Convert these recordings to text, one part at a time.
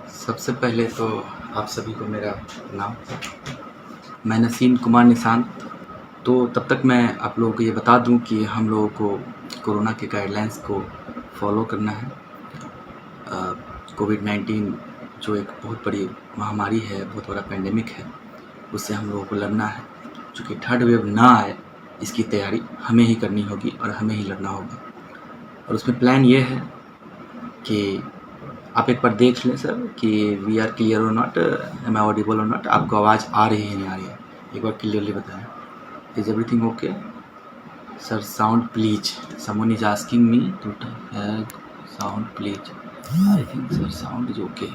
सबसे पहले तो आप सभी को मेरा नाम, मैं नसीम कुमार निशांत। तो तब तक मैं आप लोगों को ये बता दूं कि हम लोगों को कोरोना के गाइडलाइंस को फॉलो करना है। कोविड-19 जो एक बहुत बड़ी महामारी है, बहुत बड़ा पैंडेमिक है, उससे हम लोगों को लड़ना है। चूँकि थर्ड वेव ना आए, इसकी तैयारी हमें ही करनी होगी और हमें ही लड़ना होगा। और उसमें प्लान ये है कि आप एक बार देख लें सर कि वी आर क्लियर और नॉट, एम आई ऑडिबल और नॉट, आपको आवाज़ आ रही है नहीं आ रही है, एक बार क्लियरली बताएं। Is everything okay sir? Sound please, someone is asking me to have sound please. I think sir sound is okay.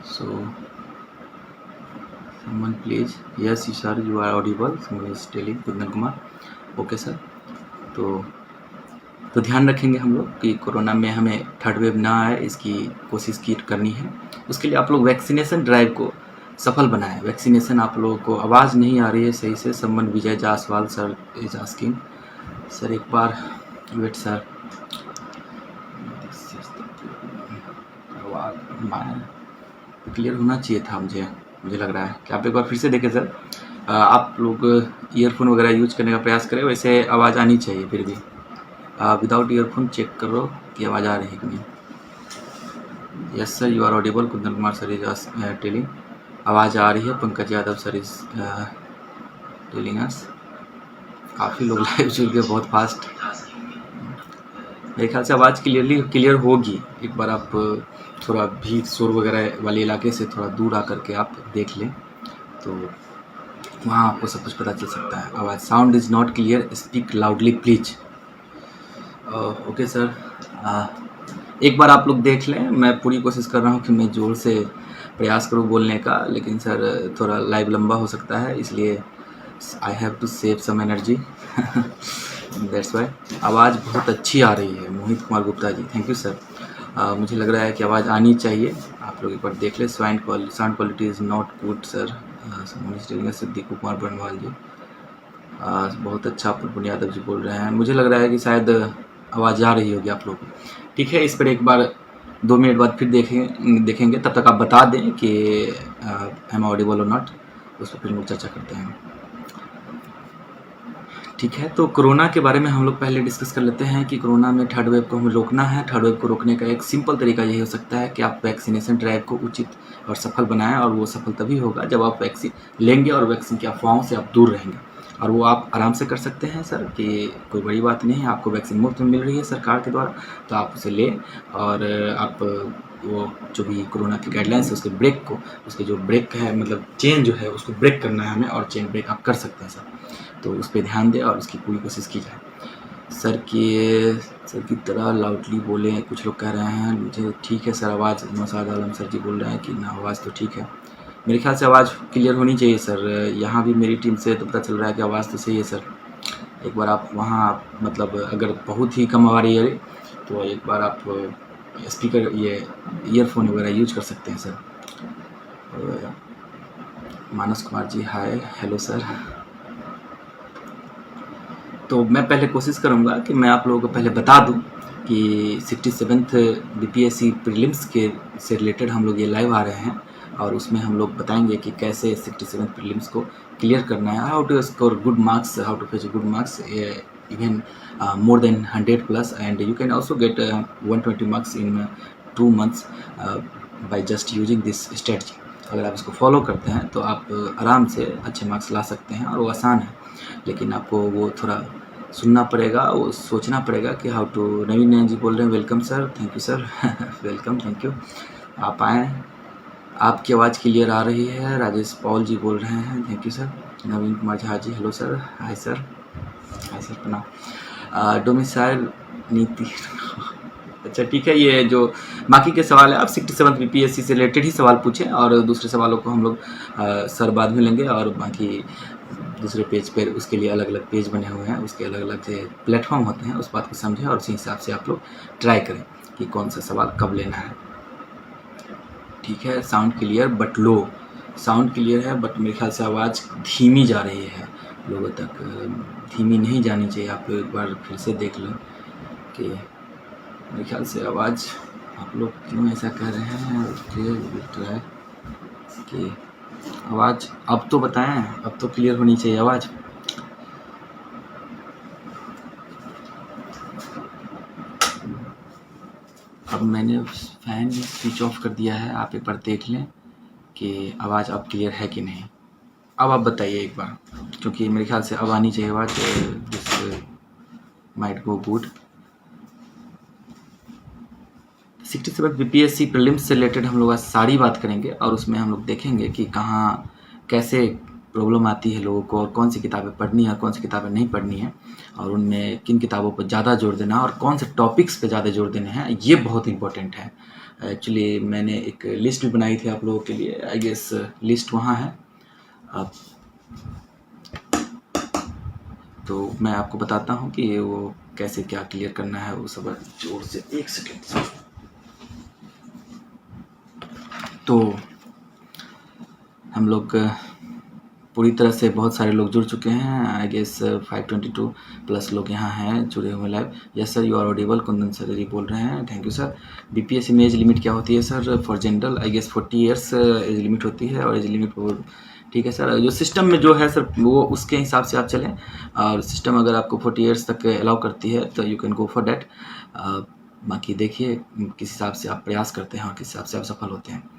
So someone please, yes sir you are audible, someone is telling, Kundan Kumar, okay sir. तो ध्यान रखेंगे हम लोग कि corona में हमें third wave ना आए, इसकी कोशिश की करनी है। उसके लिए आप लोग वैक्सीनेशन ड्राइव को सफल बनाएं। वैक्सीनेशन आप लोगों को आवाज़ नहीं आ रही है सही से। Someone Vijay Jaiswal sir is asking. Sir एक बार वेट सर, आवाज़ क्लियर होना चाहिए था मुझे लग रहा है कि आप एक बार फिर से देखें सर। आप लोग ईयरफोन वगैरह यूज करने का प्रयास करें, वैसे आवाज़ आनी चाहिए। फिर भी विदाउट ईयरफोन चेक करो कि आवाज़ आ रही है कि नहीं। Yes sir you are audible, Kundan Kumar sir is telling, आवाज़ आ रही है। Pankaj Yadav sir is telling us. काफ़ी लोग लाइव जुड़ गए बहुत फास्ट। मेरे ख्याल से आवाज़ क्लियर होगी। एक बार आप थोड़ा भीड़ शोर वगैरह वाले इलाके से थोड़ा दूर आकर के आप देख लें तो वहाँ आपको सब कुछ पता चल सकता है। आवाज़, sound is not clear, speak loudly please. Okay sir, एक बार आप लोग देख लें। मैं पूरी कोशिश कर रहा हूँ कि मैं जोर से प्रयास करूँ बोलने का, लेकिन सर थोड़ा लाइव लंबा हो सकता है, इसलिए I have to save some energy that's why. आवाज़ बहुत अच्छी आ रही है Mohit Kumar Gupta ji, thank you sir. मुझे लग रहा है कि आवाज़ आनी चाहिए। आप लोग एक बार देख लें। Sound quality is not good sir, Siddiq Kumar Banwal ji. बहुत अच्छा पुन यादव जी बोल रहे हैं। मुझे लग रहा है कि शायद आवाज़ आ रही होगी आप लोग को। ठीक है, इस पर एक बार 2 मिनट बाद फिर देखेंगे। तब तक आप बता दें कि एम ऑडिबल और नॉट, उस पर फिर हम लोग चर्चा करते हैं। ठीक है, तो कोरोना के बारे में हम लोग पहले डिस्कस कर लेते हैं कि कोरोना में थर्ड वेव को हमें रोकना है। थर्ड वेव को रोकने का एक सिंपल तरीका यही हो सकता है कि आप वैक्सीनेशन ड्राइव को उचित और सफल बनाएं, और वो सफल तभी होगा जब आप वैक्सीन लेंगे और वैक्सीन की अफवाहों से आप दूर रहेंगे। और वो आप आराम से कर सकते हैं सर, कि कोई बड़ी बात नहीं है। आपको वैक्सीन मुफ्त में मिल रही है सरकार के द्वारा, तो आप उसे लें और आप वो जो भी कोरोना की गाइडलाइंस है उसके जो ब्रेक है, मतलब चेन जो है उसको ब्रेक करना है हमें, और चेन ब्रेक आप कर सकते हैं सर। तो उस पर ध्यान दें और उसकी पूरी कोशिश की जाए। सर की तरह लाउडली बोलें, कुछ लोग कह रहे हैं। मुझे ठीक है सर, आवाज़ मसाद आलम सर जी बोल रहे हैं कि ना आवाज़ तो ठीक है। मेरे ख्याल से आवाज़ क्लियर होनी चाहिए सर। यहाँ भी मेरी टीम से तो पता चल रहा है कि आवाज़ तो सही है सर। एक बार आप वहाँ मतलब अगर बहुत ही कम आ रही है तो एक बार आप स्पीकर ईयरफोन वगैरह यूज कर सकते हैं सर। मानस कुमार जी हाय, हेलो सर। तो मैं पहले कोशिश करूँगा कि मैं आप लोगों को पहले बता दूँ कि 67th बीपीएससी प्रीलिम्स के से रिलेटेड हम लोग ये लाइव आ रहे हैं, और उसमें हम लोग बताएंगे कि कैसे 67th प्रीलिम्स को क्लियर करना है, how to score good marks, how to fetch good marks, even more than 100+, and you can also get 120 marks in 2 months by just using this strategy। अगर आप इसको फॉलो करते हैं तो आप आराम से अच्छे मार्क्स ला सकते हैं, और वो आसान है, लेकिन आपको वो थोड़ा सुनना पड़ेगा, वो सोचना पड़ेगा कि हाउ टू। नवीन नयन जी बोल रहे हैं welcome sir, thank you sir welcome, thank you, आप आएँ। आपकी आवाज़ क्लियर आ रही है। राजेश पॉल जी बोल रहे हैं, thank you sir. Naveen Kumar Jha ji hello sir, hi sir, hi sir प्रणाम। डोमिसाइल नीति अच्छा ठीक है, ये जो बाकी के सवाल है आप 67 बीपीएससी से रिलेटेड ही सवाल पूछें, और दूसरे सवालों को हम लोग सर बाद में लेंगे। और बाकी दूसरे पेज पर उसके लिए अलग अलग पेज बने हुए हैं, उसके अलग अलग से प्लेटफॉर्म होते हैं, उस बात को समझें और उसी हिसाब से आप लोग ट्राई करें कि कौन सा सवाल कब लेना है। ठीक है, sound clear but low, sound clear है बट मेरे ख्याल से आवाज़ धीमी जा रही है लोगों तक। धीमी नहीं जानी चाहिए। आप लोग एक बार फिर से देख लें कि मेरे ख्याल से आवाज़ आप लोग क्यों ऐसा कर रहे हैं? ओके, कि आवाज़ अब तो बताएं, अब तो क्लियर होनी चाहिए आवाज़। अब मैंने फ़ैन स्विच ऑफ कर दिया है, आप एक बार देख लें कि आवाज़ अब क्लियर है कि नहीं। अब आप बताइए एक बार, क्योंकि मेरे ख्याल से अब आनी चाहिए आवाज़। This might go good. 67 BPSC prelims से रिलेटेड हम लोग आज सारी बात करेंगे और उसमें हम लोग देखेंगे कि कहाँ कैसे प्रॉब्लम आती है लोगों को और कौन सी किताबें पढ़नी है और कौन सी किताबें नहीं पढ़नी है और उनमें किन किताबों पर ज़्यादा जोर देना है और कौन से टॉपिक्स पे ज़्यादा जोर देने हैं, ये बहुत इंपॉर्टेंट है। एक्चुअली मैंने एक लिस्ट भी बनाई थी आप लोगों के लिए, आई गेस लिस्ट वहाँ है। अब तो मैं आपको बताता हूँ कि वो कैसे क्या क्लियर करना है वो सब। जोर से एक सेकेंड। तो हम लोग पूरी तरह से बहुत सारे लोग जुड़ चुके हैं, आई गेस 522 प्लस लोग यहाँ हैं जुड़े हुए live. Yes sir, you are audible. Kundan sir ji बोल रहे हैं, थैंक यू सर। बीपीएससी में एज लिमिट क्या होती है sir? For general I guess 40 years age limit होती है और एज लिमिट ठीक है सर। जो सिस्टम में जो है सर वो उसके हिसाब से आप चलें और सिस्टम अगर आपको 40 ईयर्स तक अलाउ करती है तो you can go for that. बाकी देखिए किस हिसाब से आप प्रयास करते हैं और किस हिसाब से आप सफल होते हैं।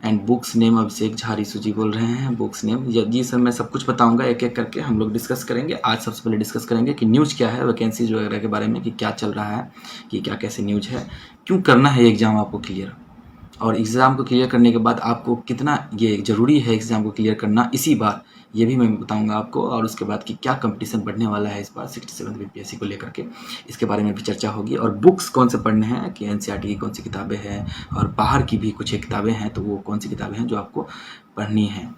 And books name Abhishek Jha Risu जी बोल रहे हैं, बुक्स नेम जी सर मैं सब कुछ बताऊंगा एक एक करके हम लोग डिस्कस करेंगे। आज सबसे पहले डिस्कस करेंगे कि न्यूज़ क्या है, वैकेंसीज वगैरह के बारे में कि क्या चल रहा है, कि क्या कैसे न्यूज़ है, क्यों करना है एग्ज़ाम आपको क्लियर, और एग्ज़ाम को क्लियर करने के बाद आपको कितना ये ज़रूरी है एग्ज़ाम को क्लियर करना इसी बार, ये भी मैं बताऊंगा आपको। और उसके बाद कि क्या कंपटीशन बढ़ने वाला है इस बार 67 बीपीएससी को लेकर के, इसके बारे में भी चर्चा होगी। और बुक्स कौन से पढ़ने हैं कि एनसीईआरटी की कौन सी किताबें हैं और बाहर की भी कुछ एक किताबें हैं, तो वो कौन सी किताबें हैं जो आपको पढ़नी हैं,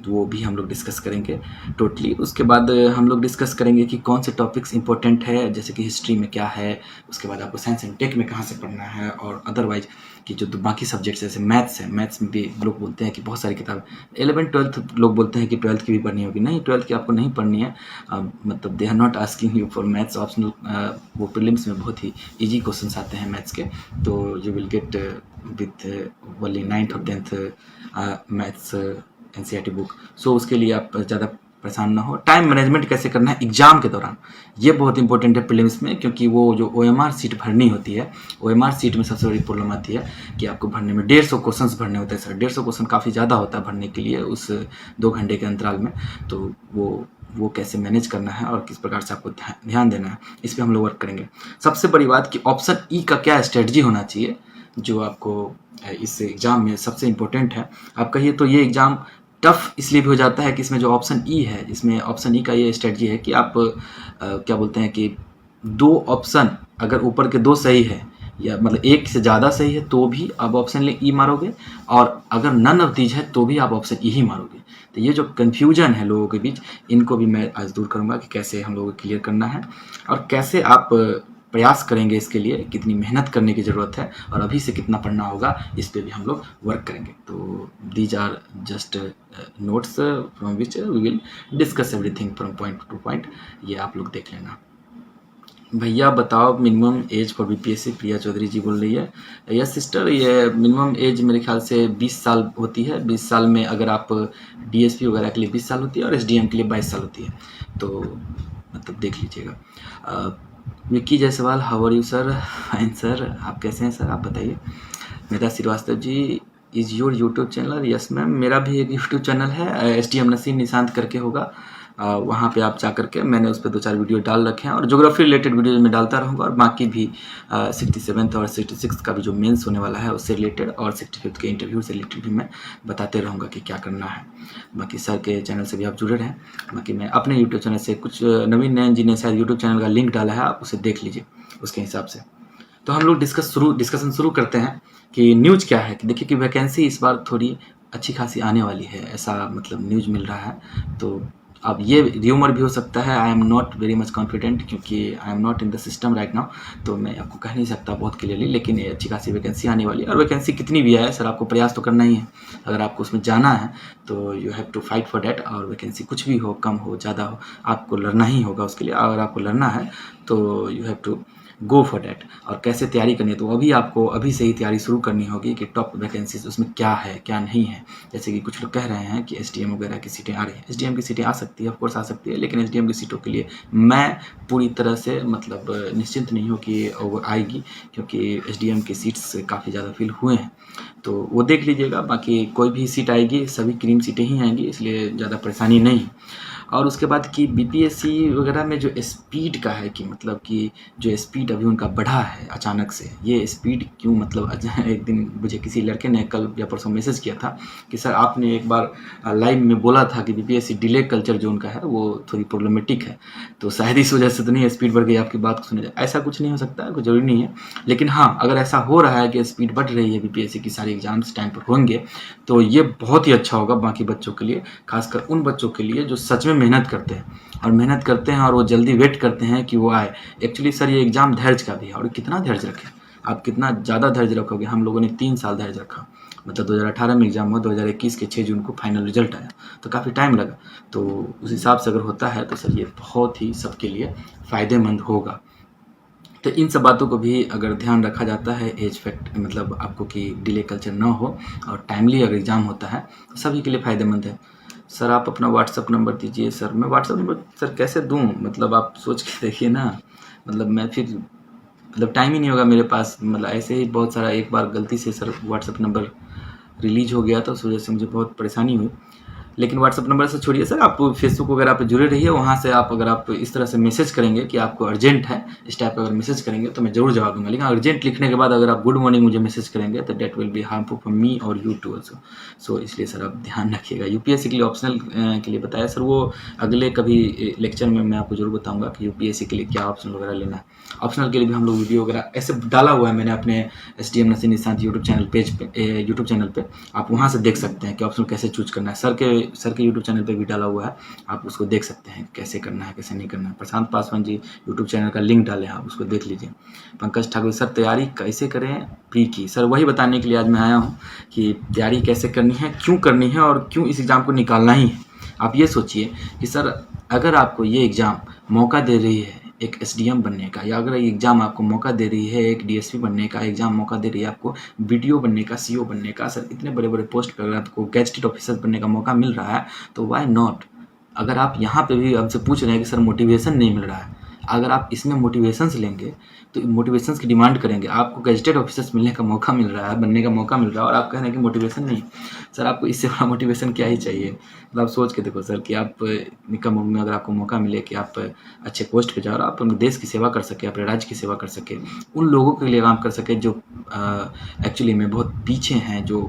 वो भी हम लोग डिस्कस करेंगे टोटली। उसके बाद हम लोग डिस्कस करेंगे कि कौन से टॉपिक्स इंपॉर्टेंट है, जैसे कि हिस्ट्री में क्या है, उसके बाद आपको साइंस एंड टेक में कहाँ से पढ़ना है, और अदरवाइज कि जो बाकी सब्जेक्ट्स जैसे मैथ्स है, मैथ्स में भी लोग बोलते हैं कि बहुत सारी किताबें 11th-12th लोग बोलते हैं कि 12th की भी पढ़नी होगी। नहीं, 12th की आपको नहीं पढ़नी है। मतलब they are not asking you for maths optional. वो प्रीलिम्स में बहुत ही ईजी क्वेश्चन आते हैं मैथ्स के, तो you will get with only 9th और 10th मैथ्स एनसीईआरटी बुक। सो उसके लिए आप ज़्यादा परेशान ना हो। टाइम मैनेजमेंट कैसे करना है एग्जाम के दौरान, ये बहुत इंपॉर्टेंट है प्रीलिम्स में, क्योंकि वो जो ओएमआर सीट भरनी होती है, ओएमआर सीट में सबसे बड़ी प्रॉब्लम आती है कि आपको भरने में 150 क्वेश्चन भरने होते हैं सर। 150 क्वेश्चन काफ़ी ज़्यादा होता है भरने के लिए उस 2 घंटे के अंतराल में। तो वो कैसे मैनेज करना है और किस प्रकार से आपको ध्यान देना है, इस पर हम लोग वर्क करेंगे। सबसे बड़ी बात कि ऑप्शन ई का क्या स्ट्रेटजी होना चाहिए, जो आपको इस एग्ज़ाम में सबसे इम्पोर्टेंट है। आप कहिए तो ये एग्ज़ाम टफ इसलिए भी हो जाता है कि इसमें जो ऑप्शन ई है, इसमें ऑप्शन ई का ये स्ट्रेटजी है कि आप क्या बोलते हैं कि 2 ऑप्शन अगर ऊपर के 2 सही है या मतलब एक से ज़्यादा सही है तो भी आप ऑप्शन ई मारोगे, और अगर नन ऑफ दीज है तो भी आप ऑप्शन ई ही मारोगे। तो ये जो कन्फ्यूजन है लोगों के बीच, इनको भी मैं आज दूर करूँगा कि कैसे हम लोगों को क्लियर करना है और कैसे आप प्रयास करेंगे इसके लिए, कितनी मेहनत करने की ज़रूरत है और अभी से कितना पढ़ना होगा, इस पे भी हम लोग वर्क करेंगे। तो these are just notes from which we will discuss everything from point to point. ये आप लोग देख लेना। भैया बताओ minimum age for BPSC, Priya Chaudhary ji बोल रही है। यस सिस्टर, ये मिनिमम एज मेरे ख्याल से 20 साल होती है। 20 साल में अगर आप डीएसपी वगैरह के लिए 20 साल होती है और एसडीएम के लिए 22 साल होती है, तो मतलब देख लीजिएगा। Vicky Jaiswal, how are you sir? Fine sir, आप कैसे हैं सर, आप बताइए। Medha Srivastava ji, is your YouTube channel? Yes ma'am, मेरा भी एक यूट्यूब चैनल है, एसडीएम नसीम निशांत करके होगा। वहाँ पे आप जा करके मैंने उस पर 2-4 वीडियो डाल रखे हैं और ज्योग्राफी रिलेटेड वीडियो मैं डालता रहूँगा, और बाकी भी 67th और 66th का भी जो मेंस होने वाला है उससे रिलेटेड और 65th के इंटरव्यू से रिलेटेड भी मैं बताते रहूँगा कि क्या करना है। बाकी सर के चैनल से भी आप जुड़े रहें। बाकी मैं अपने यूट्यूब चैनल से कुछ नवीन नयन जी ने शायद यूट्यूब चैनल का लिंक डाला है, आप उसे देख लीजिए उसके हिसाब से। तो हम लोग डिस्कशन शुरू करते हैं कि न्यूज़ क्या है। कि देखिए कि वैकेंसी इस बार थोड़ी अच्छी खासी आने वाली है, ऐसा मतलब न्यूज़ मिल रहा है। तो अब ये र्यूमर भी हो सकता है, I am not very much confident, क्योंकि I am not in the system right now, तो मैं आपको कह नहीं सकता बहुत क्लियरली, लेकिन ये अच्छी खासी वैकेंसी आने वाली है। और वैकेंसी कितनी भी आए सर, आपको प्रयास तो करना ही है। अगर आपको उसमें जाना है तो you have to fight for that. और वैकेंसी कुछ भी हो, कम हो ज़्यादा हो, आपको लड़ना ही होगा उसके लिए। अगर आपको लड़ना है तो you have to go for that. और कैसे तैयारी करनी है, तो अभी आपको अभी से ही तैयारी शुरू करनी होगी कि टॉप वैकेंसीज उसमें क्या है क्या नहीं है। जैसे कि कुछ लोग कह रहे हैं कि एसडीएम वगैरह की सीटें आ रही हैं, एसडीएम की सीटें आ सकती है, ऑफकोर्स आ सकती है, लेकिन एसडीएम की सीटों के लिए मैं पूरी तरह से मतलब निश्चिंत नहीं हूँ कि वो आएगी, क्योंकि एसडीएम की सीट्स काफ़ी ज़्यादा फिल हुए हैं, तो वो देख लीजिएगा। बाकी कोई भी सीट आएगी, सभी क्रीम सीटें ही आएंगी, इसलिए ज़्यादा परेशानी नहीं है। और उसके बाद कि बीपीएससी वगैरह में जो स्पीड का है कि मतलब कि जो स्पीड अभी उनका बढ़ा है अचानक से, ये स्पीड क्यों, मतलब एक दिन मुझे किसी लड़के ने कल या परसों मैसेज किया था कि सर आपने एक बार लाइव में बोला था कि बीपीएससी डिले कल्चर जो उनका है वो थोड़ी प्रॉब्लमेटिक है, तो शायद इस वजह से तो नहीं स्पीड बढ़ गई, आपकी बात को सुना जाए। ऐसा कुछ नहीं हो सकता है, कोई ज़रूरी नहीं है, लेकिन हाँ अगर ऐसा हो रहा है कि स्पीड बढ़ रही है, बीपीएससी की सारी एग्जाम्स टाइम पर होंगे, तो ये बहुत ही अच्छा होगा बाकी बच्चों के लिए, खासकर उन बच्चों के लिए जो सच में मेहनत करते हैं और वो जल्दी वेट करते हैं कि वो आए। एक्चुअली सर ये एग्ज़ाम धैर्य का भी है, और कितना धैर्य रखें आप, कितना ज़्यादा धैर्य रखोगे। हम लोगों ने 3 साल धैर्य रखा, मतलब 2018 में एग्ज़ाम हुआ, 2021 के 6 जून को फाइनल रिजल्ट आया, तो काफ़ी टाइम लगा। तो उस हिसाब से अगर होता है तो सर ये बहुत ही सबके लिए फ़ायदेमंद होगा। तो इन सब बातों को भी अगर ध्यान रखा जाता है, एज फैक्ट मतलब आपको कि डिले कल्चर ना हो और टाइमली अगर एग्ज़ाम होता है तो सभी के लिए फ़ायदेमंद है। सर आप अपना व्हाट्सअप नंबर दीजिए। सर मैं व्हाट्सअप नंबर सर कैसे दूँ, मतलब आप सोच के देखिए ना, मतलब मैं फिर मतलब टाइम ही नहीं होगा मेरे पास, मतलब ऐसे ही बहुत सारा, एक बार गलती से सर व्हाट्सअप नंबर रिलीज़ हो गया था, उस वजह से मुझे बहुत परेशानी हुई। लेकिन व्हाट्सअप नंबर से छोड़िए सर, आप फेसबुक वगैरह पे जुड़े रहिए, वहाँ से आप अगर आप इस तरह से मैसेज करेंगे कि आपको अर्जेंट है, इस टाइप का अगर मैसेज करेंगे तो मैं ज़रूर जवाब दूंगा। लेकिन अर्जेंट लिखने के बाद अगर आप गुड मॉर्निंग मुझे मैसेज करेंगे तो that will be harmful for me और यू टू ऑल्सो। सो इसलिए सर आप ध्यान रखिएगा। यूपीएससी के लिए ऑप्शनल के लिए बताया सर, वो अगले कभी लेक्चर में मैं आपको जरूर बताऊँगा कि यूपीएससी के लिए क्या ऑप्शन वगैरह लेना है। ऑप्शनल के लिए भी हम लोग वीडियो वगैरह ऐसे डाला हुआ है मैंने अपने SDM Nasir Nishant YouTube channel page पे, यूट्यूब चैनल पे आप वहाँ से देख सकते हैं कि ऑप्शनल कैसे चूज करना है। सर के यूट्यूब चैनल पे भी डाला हुआ है, आप उसको देख सकते हैं कैसे करना है कैसे नहीं करना है। प्रशांत पासवान जी यूट्यूब चैनल का लिंक डाले हैं, आप उसको देख लीजिए। पंकज ठाकुर सर तैयारी कैसे करें प्री की, सर वही बताने के लिए आज मैं आया हूँ कि तैयारी कैसे करनी है, क्यों करनी है और क्यों इस एग्ज़ाम को निकालना ही है। आप ये सोचिए कि सर अगर आपको ये एग्ज़ाम मौका दे रही है एक एसडीएम बनने का, या अगर ये एग्ज़ाम आपको मौका दे रही है एक डीएसपी बनने का, एग्ज़ाम मौका दे रही है आपको बीडीओ बनने का, सीओ बनने का, सर इतने बड़े बड़े पोस्ट पर अगर आपको गैजेटेड ऑफिसर बनने का मौका मिल रहा है तो वाई नॉट। अगर आप यहाँ पे भी हमसे पूछ रहे हैं कि सर मोटिवेशन नहीं मिल रहा है, अगर आप इसमें मोटिवेशंस लेंगे तो मोटिवेशंस की डिमांड करेंगे, आपको गैजेटेड ऑफिसर्स मिलने का मौका मिल रहा है, बनने का मौका मिल रहा है, और आप कह रहे हैं कि मोटिवेशन नहीं। सर आपको इससे बड़ा मोटिवेशन क्या ही चाहिए। मतलब आप सोच के देखो सर कि आप कम उम्र में अगर आपको मौका मिले कि आप अच्छे पोस्ट पे जाओ और आप अपने देश की सेवा कर सके, अपने राज्य की सेवा कर सके, उन लोगों के लिए काम कर सके जो एक्चुअली में बहुत पीछे हैं, जो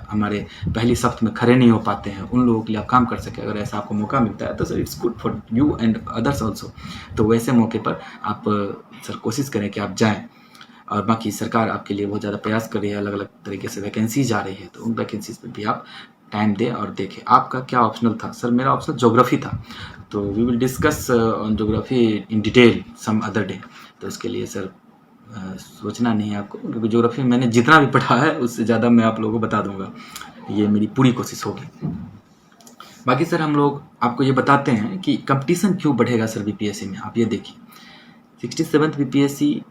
हमारे पहली सफ्त में खड़े नहीं हो पाते हैं, उन लोगों के लिए आप काम कर सके, अगर ऐसा आपको मौका मिलता है तो sir it's good for you and others also. तो वैसे मौके पर आप सर कोशिश करें कि आप जाएँ। और बाकी सरकार आपके लिए बहुत ज़्यादा प्रयास कर रही है, अलग अलग तरीके से वैकेंसीज आ रही है, तो उन वैकेंसीज पर भी आप टाइम दें और देखें। आपका क्या ऑप्शनल था? सर मेरा ऑप्शनल ज्योग्राफी था, तो we will discuss on geography in detail some other day. तो उसके लिए सर सोचना नहीं है आपको, क्योंकि ज्योग्राफी मैंने जितना भी पढ़ा है उससे ज़्यादा मैं आप लोगों को बता दूंगा, ये मेरी पूरी कोशिश होगी। बाकी सर हम लोग आपको ये बताते हैं कि कंपटीशन क्यों बढ़ेगा सर बीपीएससी में। आप ये देखिए 67th बीपीएससी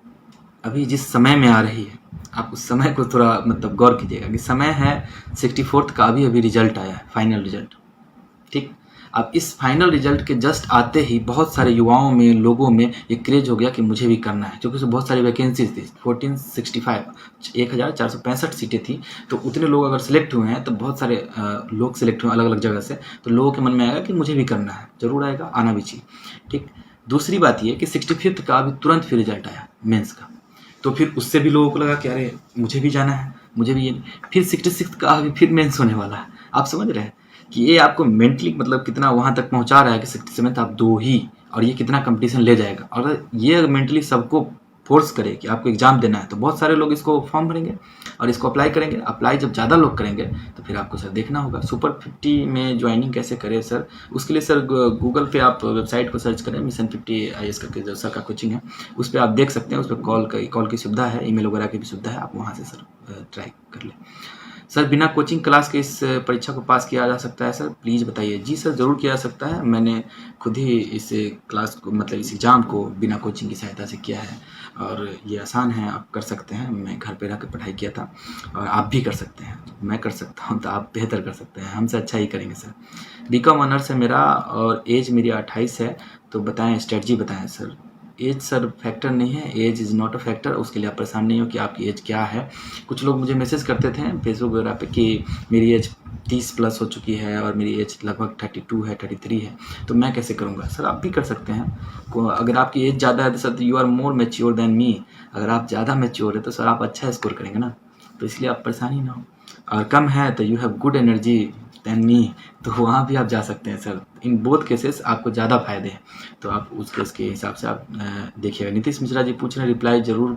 अभी जिस समय में आ रही है, आप उस समय को थोड़ा मतलब गौर कीजिएगा कि समय है 64th का, अभी रिजल्ट आया है, फाइनल रिजल्ट। ठीक, अब इस फाइनल रिजल्ट के जस्ट आते ही बहुत सारे युवाओं में, लोगों में ये क्रेज हो गया कि मुझे भी करना है, क्योंकि उसमें बहुत सारी वैकेंसीज थी। 1465 1465 सीटें थी, तो उतने लोग अगर सिलेक्ट हुए हैं तो बहुत सारे लोग सिलेक्ट हुए अलग अलग जगह से, तो लोगों के मन में आएगा कि मुझे भी करना है, जरूर आएगा, आना भी चाहिए। ठीक, दूसरी बात ये कि 65th का अभी तुरंत फिर रिजल्ट आया मेंस का, तो फिर उससे भी लोगों को लगा कि अरे मुझे भी जाना है, मुझे भी ये। फिर 66th का अभी फिर मेंस होने वाला है। आप समझ रहे हैं कि ये आपको मेंटली मतलब कितना वहाँ तक पहुँचा रहा है कि 67th आप दो ही, और ये कितना कंपटीशन ले जाएगा। और ये मेंटली सबको फोर्स करे कि आपको एग्जाम देना है, तो बहुत सारे लोग इसको फॉर्म भरेंगे और इसको अप्लाई करेंगे। अप्लाई जब ज़्यादा लोग करेंगे तो फिर आपको सर देखना होगा सुपर 50 में ज्वाइनिंग कैसे करें सर। उसके लिए सर गूगल पे आप वेबसाइट को सर्च करें, मिशन 50 IAS करके जो सर का कोचिंग है, उस पर आप देख सकते हैं। उस पर कॉल की सुविधा है, ईमेल वगैरह की भी सुविधा है, आप वहाँ से सर ट्राई कर लें। सर बिना कोचिंग क्लास के इस परीक्षा को पास किया जा सकता है सर, प्लीज़ बताइए। जी सर, ज़रूर किया जा सकता है। मैंने खुद ही इस क्लास को मतलब इस एग्ज़ाम को बिना कोचिंग की सहायता से किया है और ये आसान है, आप कर सकते हैं। मैं घर पे रह के पढ़ाई किया था और आप भी कर सकते हैं। मैं कर सकता हूँ तो आप बेहतर कर सकते हैं, हमसे अच्छा ही करेंगे सर। बीकॉम ऑनर्स है मेरा और एज मेरी 28 है, तो बताएँ स्ट्रेटजी बताएँ सर। एज सर फैक्टर नहीं है, age is not a factor, उसके लिए आप परेशान नहीं हो कि आपकी एज क्या है। कुछ लोग मुझे मैसेज करते थे फेसबुक वगैरह पे कि मेरी एज 30 प्लस हो चुकी है और मेरी एज लगभग 32 है, 33 है, तो मैं कैसे करूँगा? सर आप भी कर सकते हैं। अगर आपकी एज ज़्यादा है तो sir you are more mature than me. अगर आप ज़्यादा मैच्योर है तो सर आप अच्छा स्कोर करेंगे ना, तो इसलिए आप परेशान ही ना हो। और कम है तो you have good energy than me, तो वहाँ भी आप जा सकते हैं सर। इन बोथ केसेस आपको ज़्यादा फ़ायदे हैं, तो आप उस केस के हिसाब से आप देखिएगा। नीतीश मिश्रा जी पूछ रहे हैं, रिप्लाई ज़रूर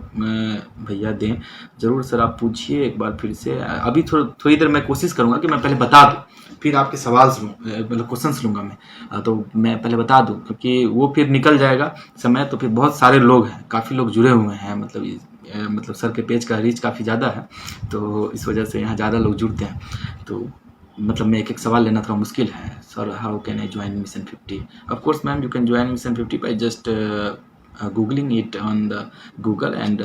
भैया दें। ज़रूर सर आप पूछिए एक बार फिर से। अभी थोड़ी देर मैं कोशिश करूँगा कि मैं पहले बता दूँ, फिर आपके सवाल मतलब क्वेश्चंस लूँगा मैं। तो मैं पहले बता दूँ क्योंकि वो फिर निकल जाएगा समय, तो फिर बहुत सारे लोग हैं, काफ़ी लोग जुड़े हुए हैं, मतलब सर के पेज का रीच काफ़ी ज़्यादा है, तो इस वजह से यहाँ ज़्यादा लोग जुड़ते हैं। तो मतलब मैं एक सवाल लेना थोड़ा मुश्किल है। Sir how can I join mission 50? Of course ma'am, you can join mission 50 by just googling it on the Google, and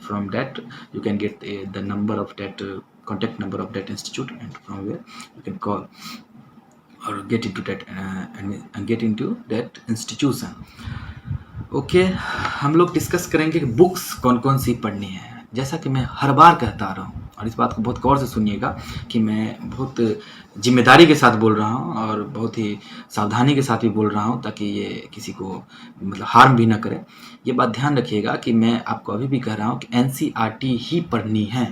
from that you can get the number of that contact number of that institute, and from where you can call or get into that and get into that institution. Okay हम लोग discuss करेंगे कि books कौन कौन सी पढ़नी है। जैसा कि मैं हर बार कहता आ रहा हूँ, और इस बात को बहुत गौर से सुनिएगा कि मैं बहुत जिम्मेदारी के साथ बोल रहा हूँ और बहुत ही सावधानी के साथ भी बोल रहा हूँ, ताकि ये किसी को मतलब हार्म भी ना करे। ये बात ध्यान रखिएगा कि मैं आपको अभी भी कह रहा हूँ कि एनसीईआरटी ही पढ़नी है।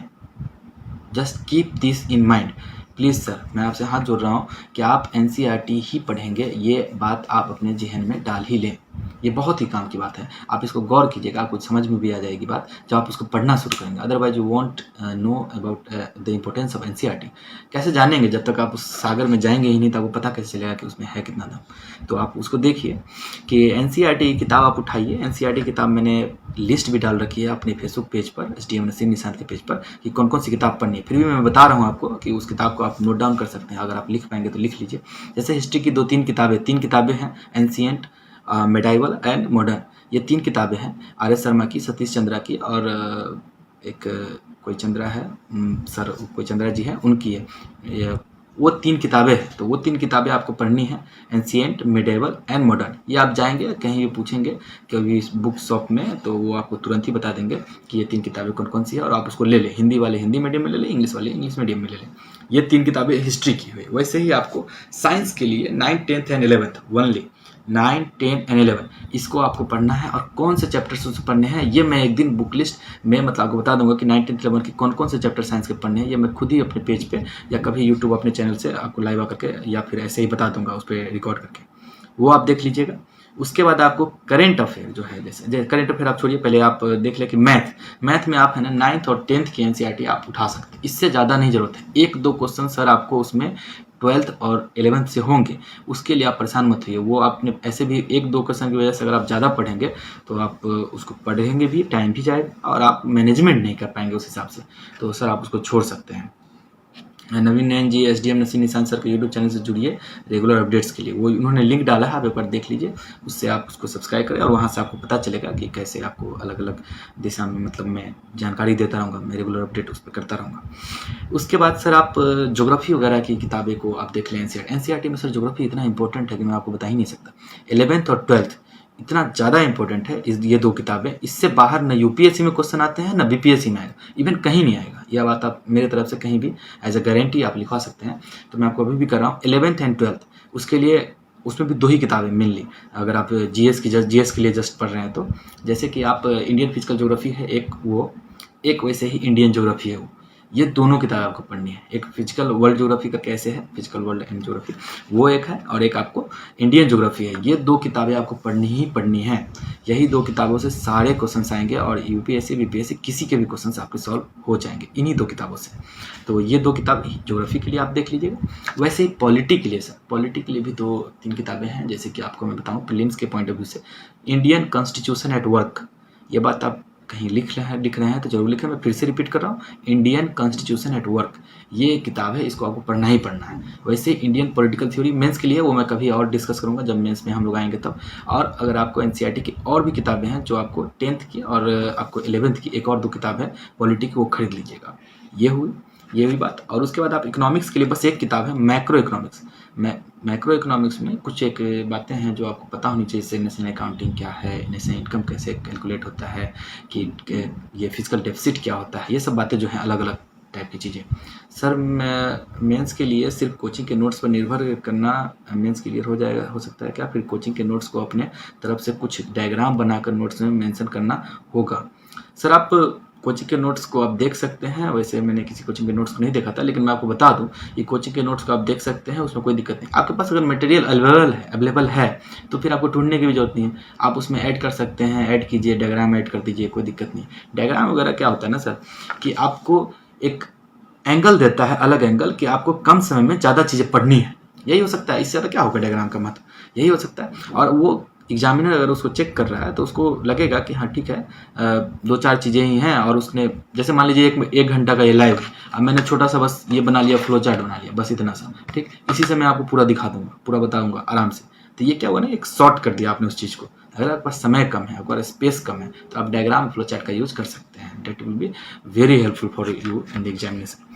Just keep this in mind please sir, मैं आपसे हाथ जोड़ रहा हूँ कि आप एनसीईआरटी ही पढ़ेंगे, ये बात आप अपने जहन में डाल ही लें। ये बहुत ही काम की बात है, आप इसको गौर कीजिएगा, आपको समझ में भी आ जाएगी बात जब आप उसको पढ़ना शुरू करेंगे। Otherwise you want know about the importance of NCERT. कैसे जानेंगे जब तक आप उस सागर में जाएंगे ही नहीं, तो आपको पता कैसे चलेगा कि उसमें है कितना दम। तो आप उसको देखिए कि एनसीईआरटी की किताब आप उठाइए। एनसीईआरटी किताब मैंने लिस्ट भी डाल रखी है अपने फेसबुक पेज पर, एसडीएम नसीम निशांत के पेज पर, कि कौन कौन सी किताब पढ़नी है। फिर भी मैं बता रहा हूँ आपको कि उस किताब को आप नोट डाउन कर सकते हैं, अगर आप लिख पाएंगे तो लिख लीजिए। जैसे हिस्ट्री की 2-3 किताबें, 3 किताबें हैं, एंशिएंट, मेडाइवल एंड मॉडर्न। ये 3 किताबें हैं, आर.एस. शर्मा की, सतीश चंद्रा की, और एक कोई चंद्रा है, सर कोई चंद्रा जी हैं, उनकी है। ये वो 3 किताबें हैं, तो वो 3 किताबें आपको पढ़नी है, एंशिएंट, मेडाइवल एंड मॉडर्न। ये आप जाएंगे कहीं भी पूछेंगे कभी इस बुक शॉप में, तो वो आपको तुरंत ही बता देंगे कि ये 3 किताबें कौन कौन सी है, और आप उसको ले लें। हिंदी वाले हिंदी मीडियम में ले लें, इंग्लिश वाले इंग्लिश मीडियम में ले लें। ये 3 किताबें हिस्ट्री की हुई। वैसे ही आपको साइंस के लिए 9th 10th and 11th only, 9, 10 and 11 इसको आपको पढ़ना है। और कौन से चैप्टर्स उससे पढ़ने हैं ये मैं एक दिन बुक लिस्ट में मतलब आपको बता दूंगा कि 9, 10, 11 के कौन कौन से चैप्टर साइंस के पढ़ने हैं। ये मैं खुद ही अपने पेज पे या कभी यूट्यूब अपने चैनल से आपको लाइव आकर के या फिर ऐसे ही बता दूंगा उस पर रिकॉर्ड करके, वो आप देख लीजिएगा। उसके बाद आपको करेंट अफेयर जो है, जैसे करेंट अफेयर आप छोड़िए, पहले आप देख लें कि मैथ में आप है ना 9th और 10th की एनसीईआरटी आप उठा सकते हैं। इससे ज़्यादा नहीं जरूरत है, 1-2 क्वेश्चन सर आपको उसमें 12th और 11th से होंगे, उसके लिए आप परेशान मत होइए। वो आपने ऐसे भी 1-2 क्वेश्चन की वजह से अगर आप ज़्यादा पढ़ेंगे तो आप उसको पढ़ेंगे भी, टाइम भी जाएगा और आप मैनेजमेंट नहीं कर पाएंगे उस हिसाब से, तो सर आप उसको छोड़ सकते हैं। नवीन नयन जी एसडीएम नसीम निशांत सर के यूट्यूब चैनल से जुड़िए रेगुलर अपडेट्स के लिए, वो उन्होंने लिंक डाला है, आप एक बार देख लीजिए, उससे आप उसको सब्सक्राइब करें और वहाँ से आपको पता चलेगा कि कैसे आपको अलग अलग दिशा में मतलब मैं जानकारी देता रहूँगा, मैं रेगुलर अपडेट उस पर करता रहूँगा। उसके बाद सर आप ज्योग्राफी वगैरह की किताबें को आप देख लें। एनसीईआरटी में सर ज्योग्राफी इतना इंपॉर्टेंट है कि मैं आपको बता ही नहीं सकता। 11th और 12th इतना ज़्यादा इंपॉर्टेंट है ये 2 किताबें, इससे बाहर न यूपीएससी में क्वेश्चन आते हैं न बीपीएससी में आएगा, इवन कहीं नहीं आएगा। यह बात आप मेरे तरफ से कहीं भी एज अ गारंटी आप लिखवा सकते हैं। तो मैं आपको अभी भी कर रहा हूँ 11th एंड 12th, उसके लिए उसमें भी 2 ही किताबें मेनली, अगर आप जीएस के लिए जस्ट पढ़ रहे हैं तो, जैसे कि आप इंडियन फिजिकल ज्योग्राफी है एक वैसे ही इंडियन ज्योग्राफी है वो, ये दोनों किताबें आपको पढ़नी है। एक फिजिकल वर्ल्ड ज्योग्राफी का कैसे है, फिजिकल वर्ल्ड एंड ज्योग्राफी, वो एक है, और एक आपको इंडियन ज्योग्राफी है। ये 2 किताबें आपको पढ़नी ही पढ़नी है। यही 2 किताबों से सारे क्वेश्चन आएंगे और यूपीएससी बीपीएससी किसी के भी क्वेश्चन आपके सॉल्व हो जाएंगे इन्हीं 2 किताबों से। तो ये 2 किताब ज्योग्राफी के लिए आप देख लीजिएगा। वैसे ही पॉलिटी के लिए सर, पॉलिटी के लिए भी 2-3 किताबें हैं, जैसे कि आपको मैं बताऊँ प्रीलिम्स के पॉइंट ऑफ व्यू से, इंडियन कॉन्स्टिट्यूशन एट वर्क, ये बात आप कहीं लिख रहे हैं तो जरूर लिखें। मैं फिर से रिपीट कर रहा हूँ, इंडियन कॉन्स्टिट्यूशन एट वर्क, ये किताब है, इसको आपको पढ़ना ही पढ़ना है। वैसे इंडियन पॉलिटिकल थ्योरी मेंस के लिए वो मैं कभी और डिस्कस करूँगा जब मेंस में हम लोग आएंगे तब। और अगर आपको एनसीईआरटी की और भी किताबें हैं जो आपको 10th की और आपको 11th की एक और 2 किताब है पॉलिटी की, वो खरीद लीजिएगा। ये हुई बात। और उसके बाद आप इकोनॉमिक्स के लिए बस एक किताब है, मैक्रो इकोनॉमिक्स। मैक्रो इकोनॉमिक्स में कुछ एक बातें हैं जो आपको पता होनी चाहिए, जैसे नेशनल अकाउंटिंग क्या है, नेशनल इनकम कैसे कैलकुलेट होता है, कि ये फिजिकल डेफिसिट क्या होता है, ये सब बातें जो हैं अलग अलग टाइप की चीज़ें। सर मेंस के लिए सिर्फ कोचिंग के नोट्स पर निर्भर करना मेंस क्लियर हो जाएगा, हो सकता है क्या? फिर कोचिंग के नोट्स को अपने तरफ से कुछ डायग्राम बनाकर नोट्स में मेंशन करना होगा। सर आप कोचिंग के नोट्स को आप देख सकते हैं, वैसे मैंने किसी कोचिंग के नोट्स को नहीं देखा था, लेकिन मैं आपको बता दूं ये कोचिंग के नोट्स को आप देख सकते हैं, उसमें कोई दिक्कत नहीं। आपके पास अगर मटेरियल अवेलेबल है तो फिर आपको ढूंढने की भी जरूरत नहीं है, आप उसमें ऐड कर सकते हैं, ऐड कीजिए, डायग्राम ऐड कर दीजिए, कोई दिक्कत नहीं। डायग्राम वगैरह क्या होता है ना सर, कि आपको एक एंगल देता है, अलग एंगल, कि आपको कम समय में ज़्यादा चीज़ें पढ़नी है, यही हो सकता है। इससे ज़्यादा क्या होगा डायग्राम का महत्व, यही हो सकता है। और वो एग्जामिनर अगर उसको चेक कर रहा है तो उसको लगेगा कि हाँ ठीक है, 2-4 चीज़ें ही हैं, और उसने जैसे मान लीजिए एक घंटा का ये लाइव है, अब मैंने छोटा सा बस ये बना लिया, फ्लो चार्ट बना लिया, बस इतना सा, ठीक, इसी से मैं आपको पूरा दिखा दूंगा, पूरा बताऊंगा आराम से। तो ये क्या हुआ ना, एक शॉर्ट कर दिया आपने उस चीज़ को। अगर आपके पास समय कम है, आपके पास स्पेस कम है, तो आप डायग्राम फ्लो चार्ट का यूज़ कर सकते हैं। That will be very helpful for you in the examination.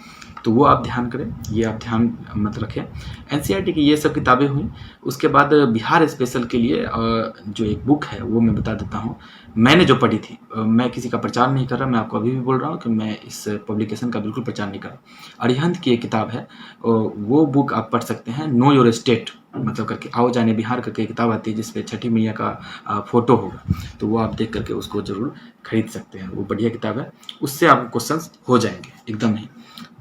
तो वो आप ध्यान करें, ये आप ध्यान मत रखें। एनसीईआरटी की ये सब किताबें हुई। उसके बाद बिहार स्पेशल के लिए जो एक बुक है वो मैं बता देता हूँ, मैंने जो पढ़ी थी। मैं किसी का प्रचार नहीं कर रहा, मैं आपको अभी भी बोल रहा हूँ कि मैं इस पब्लिकेशन का बिल्कुल प्रचार नहीं कर रहा। अरिहंत की एक किताब है, वो बुक आप पढ़ सकते हैं, नो योर स्टेट मतलब करके, आओ जाने बिहार करके किताब आती है जिसपे छठी मैया का फोटो होगा, तो वो आप देख करके उसको जरूर खरीद सकते हैं, वो बढ़िया किताब है, उससे आपको क्वेश्चंस हो जाएंगे एकदम ही।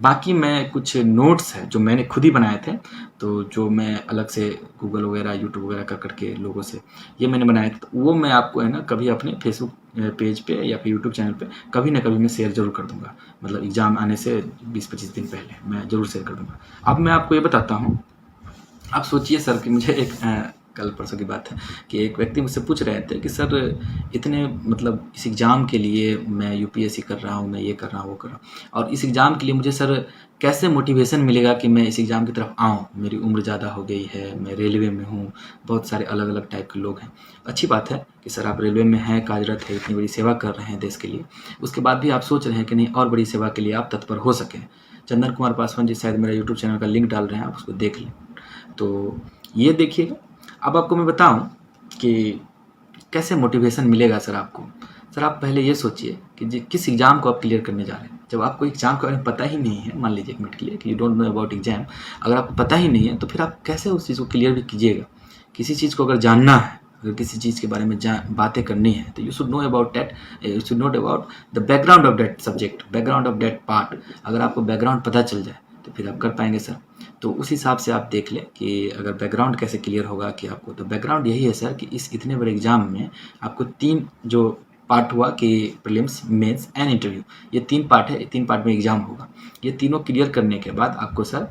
बाकी मैं कुछ नोट्स है जो मैंने खुद ही बनाए थे, तो जो मैं अलग से गूगल वगैरह यूट्यूब वगैरह कर करके लोगों से ये मैंने बनाए थे, तो वो मैं आपको है ना कभी अपने फेसबुक पेज पे या फिर यूट्यूब चैनल पे कभी ना कभी मैं शेयर जरूर कर दूंगा, मतलब एग्ज़ाम आने से 20-25 दिन पहले मैं ज़रूर शेयर कर दूंगा। अब मैं आपको ये बताता हूँ, आप सोचिए सर कि मुझे एक कल परसों की बात है कि एक व्यक्ति मुझसे पूछ रहे थे कि सर इतने मतलब इस एग्ज़ाम के लिए मैं यूपीएससी कर रहा हूँ, मैं ये कर रहा हूँ, वो कर रहा हूँ, और इस एग्ज़ाम के लिए मुझे सर कैसे मोटिवेशन मिलेगा कि मैं इस एग्ज़ाम की तरफ आऊँ, मेरी उम्र ज़्यादा हो गई है, मैं रेलवे में हूँ, बहुत सारे अलग अलग टाइप के लोग हैं। अच्छी बात है कि सर आप रेलवे में हैं, कार्यरत है, इतनी बड़ी सेवा कर रहे हैं देश के लिए, उसके बाद भी आप सोच रहे हैं कि नहीं और बड़ी सेवा के लिए आप तत्पर हो सकें। चंदन कुमार पासवान जी शायद मेरा यूट्यूब चैनल का लिंक डाल रहे हैं, आप उसको देख लें। तो ये देखिएगा। अब आपको मैं बताऊं कि कैसे मोटिवेशन मिलेगा सर आपको। सर आप पहले ये सोचिए कि किस एग्ज़ाम को आप क्लियर करने जा रहे हैं। जब आपको एग्ज़ाम के बारे में पता ही नहीं है, मान लीजिए एक मिनट के लिए कि you don't know about exam, अगर आपको पता ही नहीं है तो फिर आप कैसे उस चीज़ को क्लियर भी कीजिएगा। किसी चीज़ को अगर जानना है, अगर किसी चीज़ के बारे में बातें करनी है, तो you should know about that, you should know about the background of that subject, background of that part. अगर आपको बैकग्राउंड पता चल जाए तो फिर आप कर पाएंगे सर। तो उस हिसाब से आप देख लें कि अगर बैकग्राउंड कैसे क्लियर होगा कि आपको, तो बैकग्राउंड यही है सर कि इस इतने बड़े एग्जाम में आपको 3 जो पार्ट हुआ कि प्रीलिम्स, मेंस एंड इंटरव्यू, ये 3 पार्ट है, 3 पार्ट में एग्जाम होगा। ये तीनों क्लियर करने के बाद आपको सर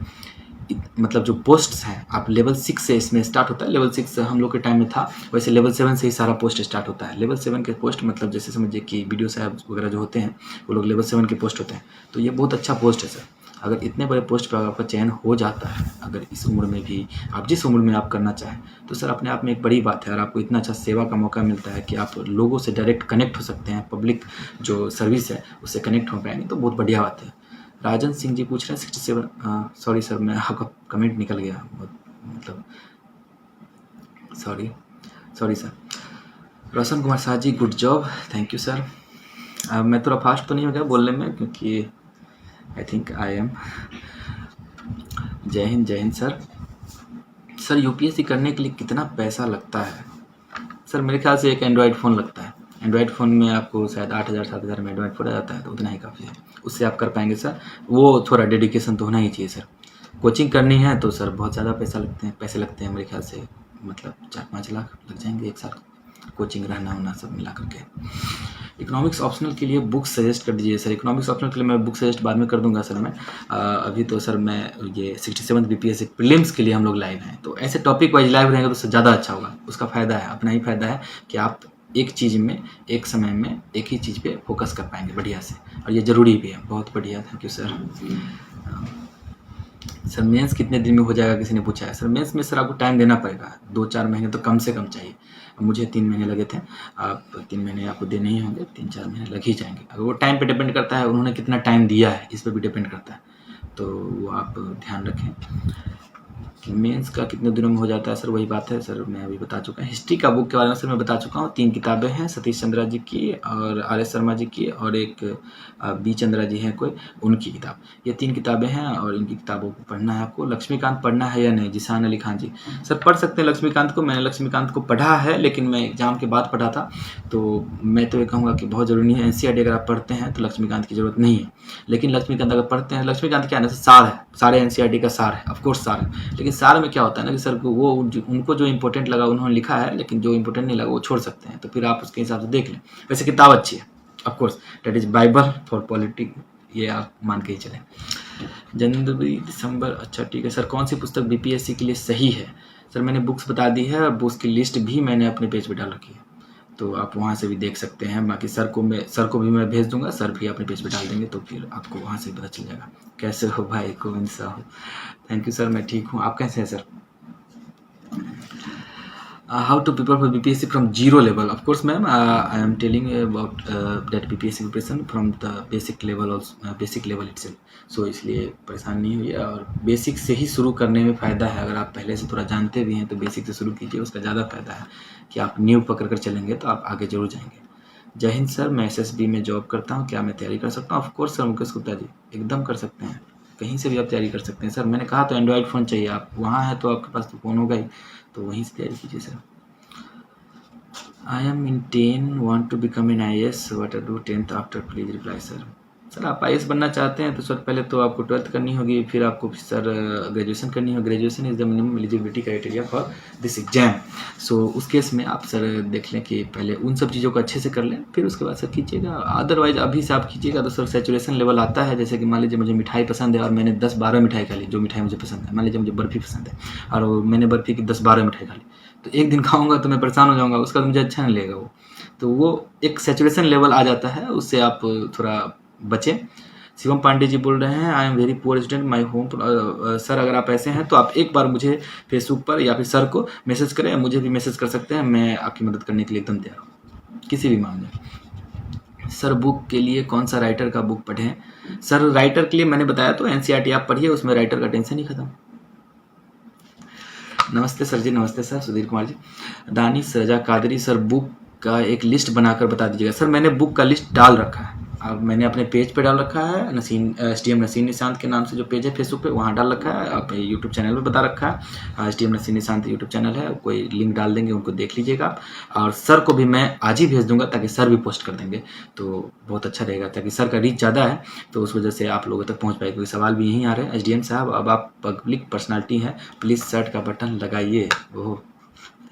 मतलब जो पोस्ट्स हैं, आप लेवल 6 से इसमें स्टार्ट होता है। लेवल 6 हम लोग के टाइम में था, वैसे लेवल 7 से ही सारा पोस्ट स्टार्ट होता है। लेवल 7 के पोस्ट मतलब जैसे समझिए कि वीडियो साहब वगैरह जो होते हैं वो लोग लेवल 7 के पोस्ट होते हैं। तो ये बहुत अच्छा पोस्ट है सर। अगर इतने बड़े पोस्ट पर आपका चयन हो जाता है, अगर इस उम्र में भी आप जिस उम्र में आप करना चाहें, तो सर अपने आप में एक बड़ी बात है। और आपको इतना अच्छा सेवा का मौका मिलता है कि आप लोगों से डायरेक्ट कनेक्ट हो सकते हैं, पब्लिक जो सर्विस है उससे कनेक्ट हो पाएंगे, तो बहुत बढ़िया बात है। राजन सिंह जी पूछ रहे हैं 67, सॉरी सर मैं आपका कमेंट निकल गया, मतलब sorry sir. Roshan Kumar Shah ji, good job, thank you sir. मैं थोड़ा फास्ट तो नहीं हो गया बोलने में, क्योंकि आई थिंक आई एम। जय हिंद सर। सर यूपीएससी करने के लिए कितना पैसा लगता है? सर मेरे ख्याल से एक एंड्रॉयड फ़ोन लगता है। एंड्रॉयड फ़ोन में आपको शायद 8,000-7,000 में एंड्रॉयड फ़ोन आ जाता है, तो उतना ही काफ़ी है, उससे आप कर पाएंगे सर। वो थोड़ा डेडिकेशन तो होना ही चाहिए सर। कोचिंग करनी है तो सर बहुत ज़्यादा पैसे लगते हैं मेरे ख्याल से, मतलब 4-5 लाख लग जाएंगे एक साल, कोचिंग रहना होना सब मिला करके। इकोनॉमिक्स ऑप्शनल के लिए बुक सजेस्ट कर दीजिए सर। इकोनॉमिक्स ऑप्शनल के लिए मैं बुक सजेस्ट बाद में कर दूंगा सर। मैं अभी तो सर मैं ये 67 बीपीएससी प्रीलिम्स के लिए हम लोग लाइव हैं, तो ऐसे टॉपिक वाइज लाइव रहेंगे तो ज़्यादा अच्छा होगा। उसका फ़ायदा है, अपना ही फ़ायदा है कि आप एक चीज़ में, एक समय में एक ही चीज़ पे फोकस कर पाएंगे बढ़िया से, और ये ज़रूरी भी है। बहुत बढ़िया, thank you sir. Sir mains कितने दिन में हो जाएगा, किसी ने पूछा है। सर मेंस में सर आपको टाइम देना पड़ेगा, 2-4 महीने तो कम से कम चाहिए। मुझे 3 महीने लगे थे, आप 3 महीने आपको देने ही होंगे, 3-4 महीने लग ही जाएंगे। अगर वो टाइम पे डिपेंड करता है, उन्होंने कितना टाइम दिया है इस पर भी डिपेंड करता है, तो वो आप ध्यान रखें। कि मेंस का कितने दिनों में हो जाता है। सर वही बात है सर, मैं अभी बता चुका हूँ। हिस्ट्री का बुक के बारे में सर मैं बता चुका हूँ। 3 किताबें हैं, सतीश चंद्रा जी की और आर.एस. शर्मा जी की, और एक बी चंद्रा जी हैं कोई, उनकी किताब। ये 3 किताबें हैं और इनकी किताबों को पढ़ना है आपको। लक्ष्मीकांत पढ़ना है या नहीं, जिसान अली खान जी। सर पढ़ सकते हैं लक्ष्मीकांत को, मैंने लक्ष्मीकांत को पढ़ा है, लेकिन मैं एग्जाम के बाद पढ़ा था, तो मैं तो ये कहूँगा कि बहुत ज़रूरी है। एनसीईआरटी अगर आप पढ़ते हैं तो लक्ष्मीकांत की ज़रूरत नहीं है, लेकिन लक्ष्मीकांत अगर पढ़ते हैं, लक्ष्मीकांत क्या है ना, सार है, सारे एनसीईआरटी का सार है, ऑफकोर्स सार है। लेकिन सार में क्या होता है ना कि सर को वो उनको जो इंपॉर्टेंट लगा उन्होंने लिखा है, लेकिन जो इंपॉर्टेंट नहीं लगा वो छोड़ सकते हैं, तो फिर आप उसके हिसाब से देख लें। वैसे किताब अच्छी है, of course that is Bible for politics, ये आप मान के ही चलें। जनवरी दिसंबर, अच्छा ठीक है सर। कौन सी पुस्तक बीपीएससी के लिए सही है। सर मैंने बुक्स बता दी है, और बुक्स की लिस्ट भी मैंने अपने पेज पे डाल रखी है, तो आप वहाँ से भी देख सकते हैं। बाकी सर को भी मैं भेज दूंगा, सर भी अपने पेज पे डाल देंगे, तो फिर आपको वहाँ से पता चल जाएगा। कैसे हो भाई, गोविंद साहब। थैंक यू सर, मैं ठीक हूँ, आप कैसे हैं sir. How to prepare for BPSC from zero level? Of course, ma'am, I am telling you about that BPSC preparation from the basic level also, basic level itself. So इसलिए परेशान नहीं हुई, और बेसिक से ही शुरू करने में फ़ायदा है। अगर आप पहले से थोड़ा जानते भी हैं तो बेसिक से शुरू कीजिए, उसका ज़्यादा फ़ायदा है कि आप न्यू पकड़ कर चलेंगे तो आप आगे जरूर जाएंगे। जय हिंद सर, मैं SSB में जॉब करता हूँ, क्या मैं तैयारी कर सकता हूँ। ऑफकोर्स सर मुकेश गुप्ता जी, एकदम कर सकते हैं, कहीं से भी आप तैयारी कर सकते हैं। सर मैंने कहा तो एंड्रॉयड फ़ोन चाहिए, आप वहाँ है तो आपके पास तो फ़ोन होगा ही, तो वहीं से तैयारी कीजिए sir. I am in 10, want to become an IAS, what to do 10th after, please reply sir। Sir आप IAS बनना चाहते हैं तो सर पहले तो आपको 12th करनी होगी, फिर आपको सर ग्रेजुएशन करनी होगी। Graduation is the minimum eligibility criteria for this exam. So उस केस में आप सर देख लें कि पहले उन सब चीज़ों को अच्छे से कर लें, फिर उसके बाद सर कीजिएगा। अदरवाइज अभी से आप कीजिएगा तो सर सैचुरेशन लेवल आता है। जैसे कि मान लीजिए मुझे मिठाई पसंद है और मैंने 10-12 मिठाई खा ली, जो मिठाई मुझे पसंद है। मान लीजिए मुझे बर्फ़ी पसंद है और मैंने बर्फ़ी की 10-12 मिठाई खा ली, तो एक दिन खाऊंगा तो मैं परेशान हो जाऊंगा, उसका तो मुझे अच्छा नहीं लगेगा वो। तो वो एक सैचुरेशन लेवल आ जाता है, उससे आप थोड़ा बचें। शिवम पांडे जी बोल रहे हैं, I am very poor student my home. Sir अगर आप ऐसे हैं तो आप एक बार मुझे फेसबुक पर या फिर सर को मैसेज करें, मुझे भी मैसेज कर सकते हैं, मैं आपकी मदद करने के लिए एकदम तैयार हूँ किसी भी मामले में। सर बुक के लिए कौन सा राइटर का बुक पढ़ें। सर राइटर के लिए मैंने बताया तो एनसीईआरटी आप पढ़िए, उसमें राइटर का टेंशन ही खत्म। नमस्ते सर जी, नमस्ते सर, सुधीर कुमार जी। दानिश रजा कादरी, सर बुक का एक लिस्ट बनाकर बता दीजिएगा। सर मैंने बुक का लिस्ट डाल रखा है, अब मैंने अपने पेज पे डाल रखा है, नसीन STM नसीन निशांत के नाम से जो पेज है फेसबुक पे, वहाँ डाल रखा है। आप यूट्यूब चैनल पे बता रखा है, STM नसीन निशांत यूट्यूब चैनल है, कोई लिंक डाल देंगे, उनको देख लीजिएगा आप। और सर को भी मैं आज ही भेज दूंगा ताकि सर भी पोस्ट कर देंगे, तो बहुत अच्छा रहेगा, ताकि सर का रीच ज़्यादा है तो उस वजह से आप लोगों तक पहुँच पाए। क्योंकि सवाल भी यहीं आ रहे हैं, SDM साहब अब आप पब्लिक पर्सनैलिटी हैं, प्लीज़ शर्ट का बटन लगाइए। Oh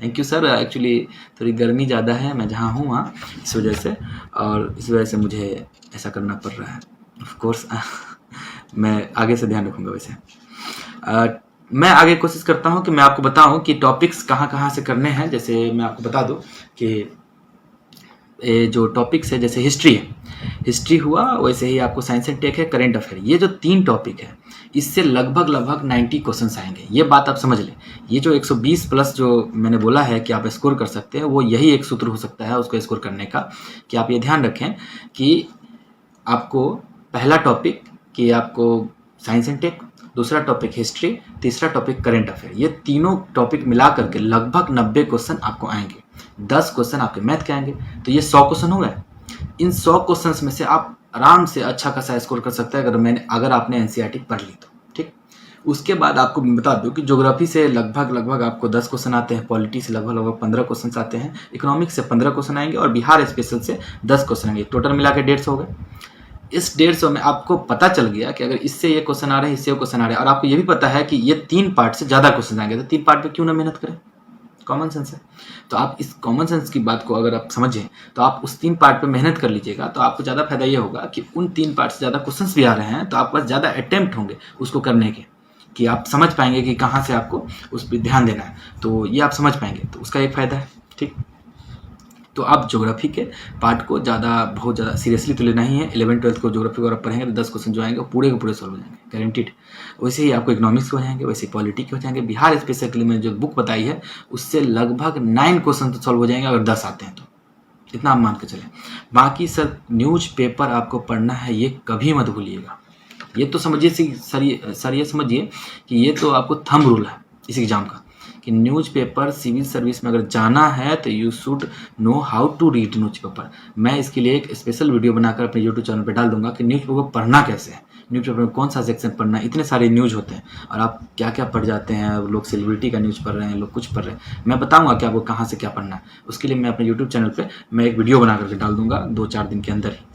thank you sir, actually थोड़ी गर्मी ज़्यादा है मैं जहाँ हूँ वहाँ, इस वजह से, और इस वजह से मुझे ऐसा करना पड़ रहा है। ऑफ कोर्स मैं आगे से ध्यान रखूँगा। वैसे मैं आगे कोशिश करता हूँ कि मैं आपको बताऊँ कि टॉपिक्स कहाँ से करने हैं। जैसे मैं आपको बता दूँ कि जो टॉपिक्स है, जैसे हिस्ट्री हुआ, वैसे ही आपको साइंस एंड टेक है, करंट अफेयर, ये जो 3 टॉपिक है इससे लगभग 90 क्वेश्चंस आएंगे। ये बात आप समझ लें। ये जो 120 प्लस जो मैंने बोला है कि आप स्कोर कर सकते हैं, वो यही एक सूत्र हो सकता है उसको स्कोर करने का, कि आप ये ध्यान रखें कि आपको पहला टॉपिक कि आपको साइंस एंड टेक, दूसरा टॉपिक हिस्ट्री, तीसरा टॉपिक करंट अफेयर, ये तीनों टॉपिक मिला करके लगभग 90 क्वेश्चन आपको आएंगे। 10 क्वेश्चन आपके मैथ के आएंगे, तो ये 100 क्वेश्चन हो गए। इन 100 क्वेश्चन में से आप आराम से अच्छा खासा स्कोर कर सकते हैं अगर आपने एनसीईआरटी पढ़ ली तो। ठीक, उसके बाद आपको बता दूं कि ज्योग्राफी से लगभग आपको 10 क्वेश्चन आते हैं, पॉलिटी से लगभग 15 क्वेश्चन आते हैं, इकोनॉमिक्स से 15 क्वेश्चन आएंगे और बिहार स्पेशल से 10 क्वेश्चन आएंगे। टोटल मिला के 150 हो गए। इस 150 में आपको पता चल गया कि अगर इससे ये क्वेश्चन आ रहे हैं, इससे वो क्वेश्चन आ रहे हैं, और आपको ये भी पता है कि ये 3 पार्ट से ज़्यादा क्वेश्चन आएंगे, तो 3 पार्ट पे क्यों ना मेहनत करें। कॉमन सेंस है। तो आप इस कॉमन सेंस की बात को अगर आप समझें तो आप उस 3 पार्ट पे मेहनत कर लीजिएगा, तो आपको ज़्यादा फायदा ये होगा कि उन 3 पार्ट से ज़्यादा क्वेश्चंस भी आ रहे हैं तो आपके पास ज़्यादा अटेम्प्ट होंगे उसको करने के, कि आप समझ पाएंगे कि कहाँ से आपको उस पर ध्यान देना है, तो ये आप समझ पाएंगे, तो उसका एक फ़ायदा है। ठीक, तो आप ज्योग्राफी के पार्ट को बहुत ज़्यादा सीरियसली तो लेना ही है। 11th-12th को ज्योग्राफी अगर आप पढ़ेंगे तो 10 क्वेश्चन जो आएंगे पूरे के पूरे सॉल्व हो जाएंगे, गारंटीड। वैसे ही आपको इकोनॉमिक्स के हो जाएंगे, वैसे पॉलिटी के हो जाएंगे। बिहार स्पेसिफिकली मैंने जो बुक बताई है उससे लगभग 9 क्वेश्चन तो सॉल्व हो जाएंगे अगर 10 आते हैं तो, इतना आप मान के चलें। बाकी सर न्यूज़पेपर आपको पढ़ना है, ये कभी मत भूलिएगा। ये तो समझिए सर ये समझिए कि ये तो आपको थंब रूल है इस एग्ज़ाम का, कि न्यूज़पेपर सिविल सर्विस में अगर जाना है तो you should know how to read newspaper. मैं इसके लिए एक स्पेशल वीडियो बनाकर अपने यूट्यूब चैनल पर डाल दूंगा कि न्यूज़पेपर पढ़ना कैसे है, न्यूज़पेपर में कौन सा सेक्शन पढ़ना है। इतने सारे न्यूज़ होते हैं और आप क्या क्या पढ़ जाते हैं, लोग सेलिब्रिटी का न्यूज़ पढ़ रहे हैं, लोग कुछ पढ़ रहे हैं। मैं बताऊंगा कि आपको कहाँ से क्या पढ़ना है। उसके लिए मैं अपने यूट्यूब चैनल पर मैं एक वीडियो बना करके डाल दूंगा 2-4 दिन के अंदर ही,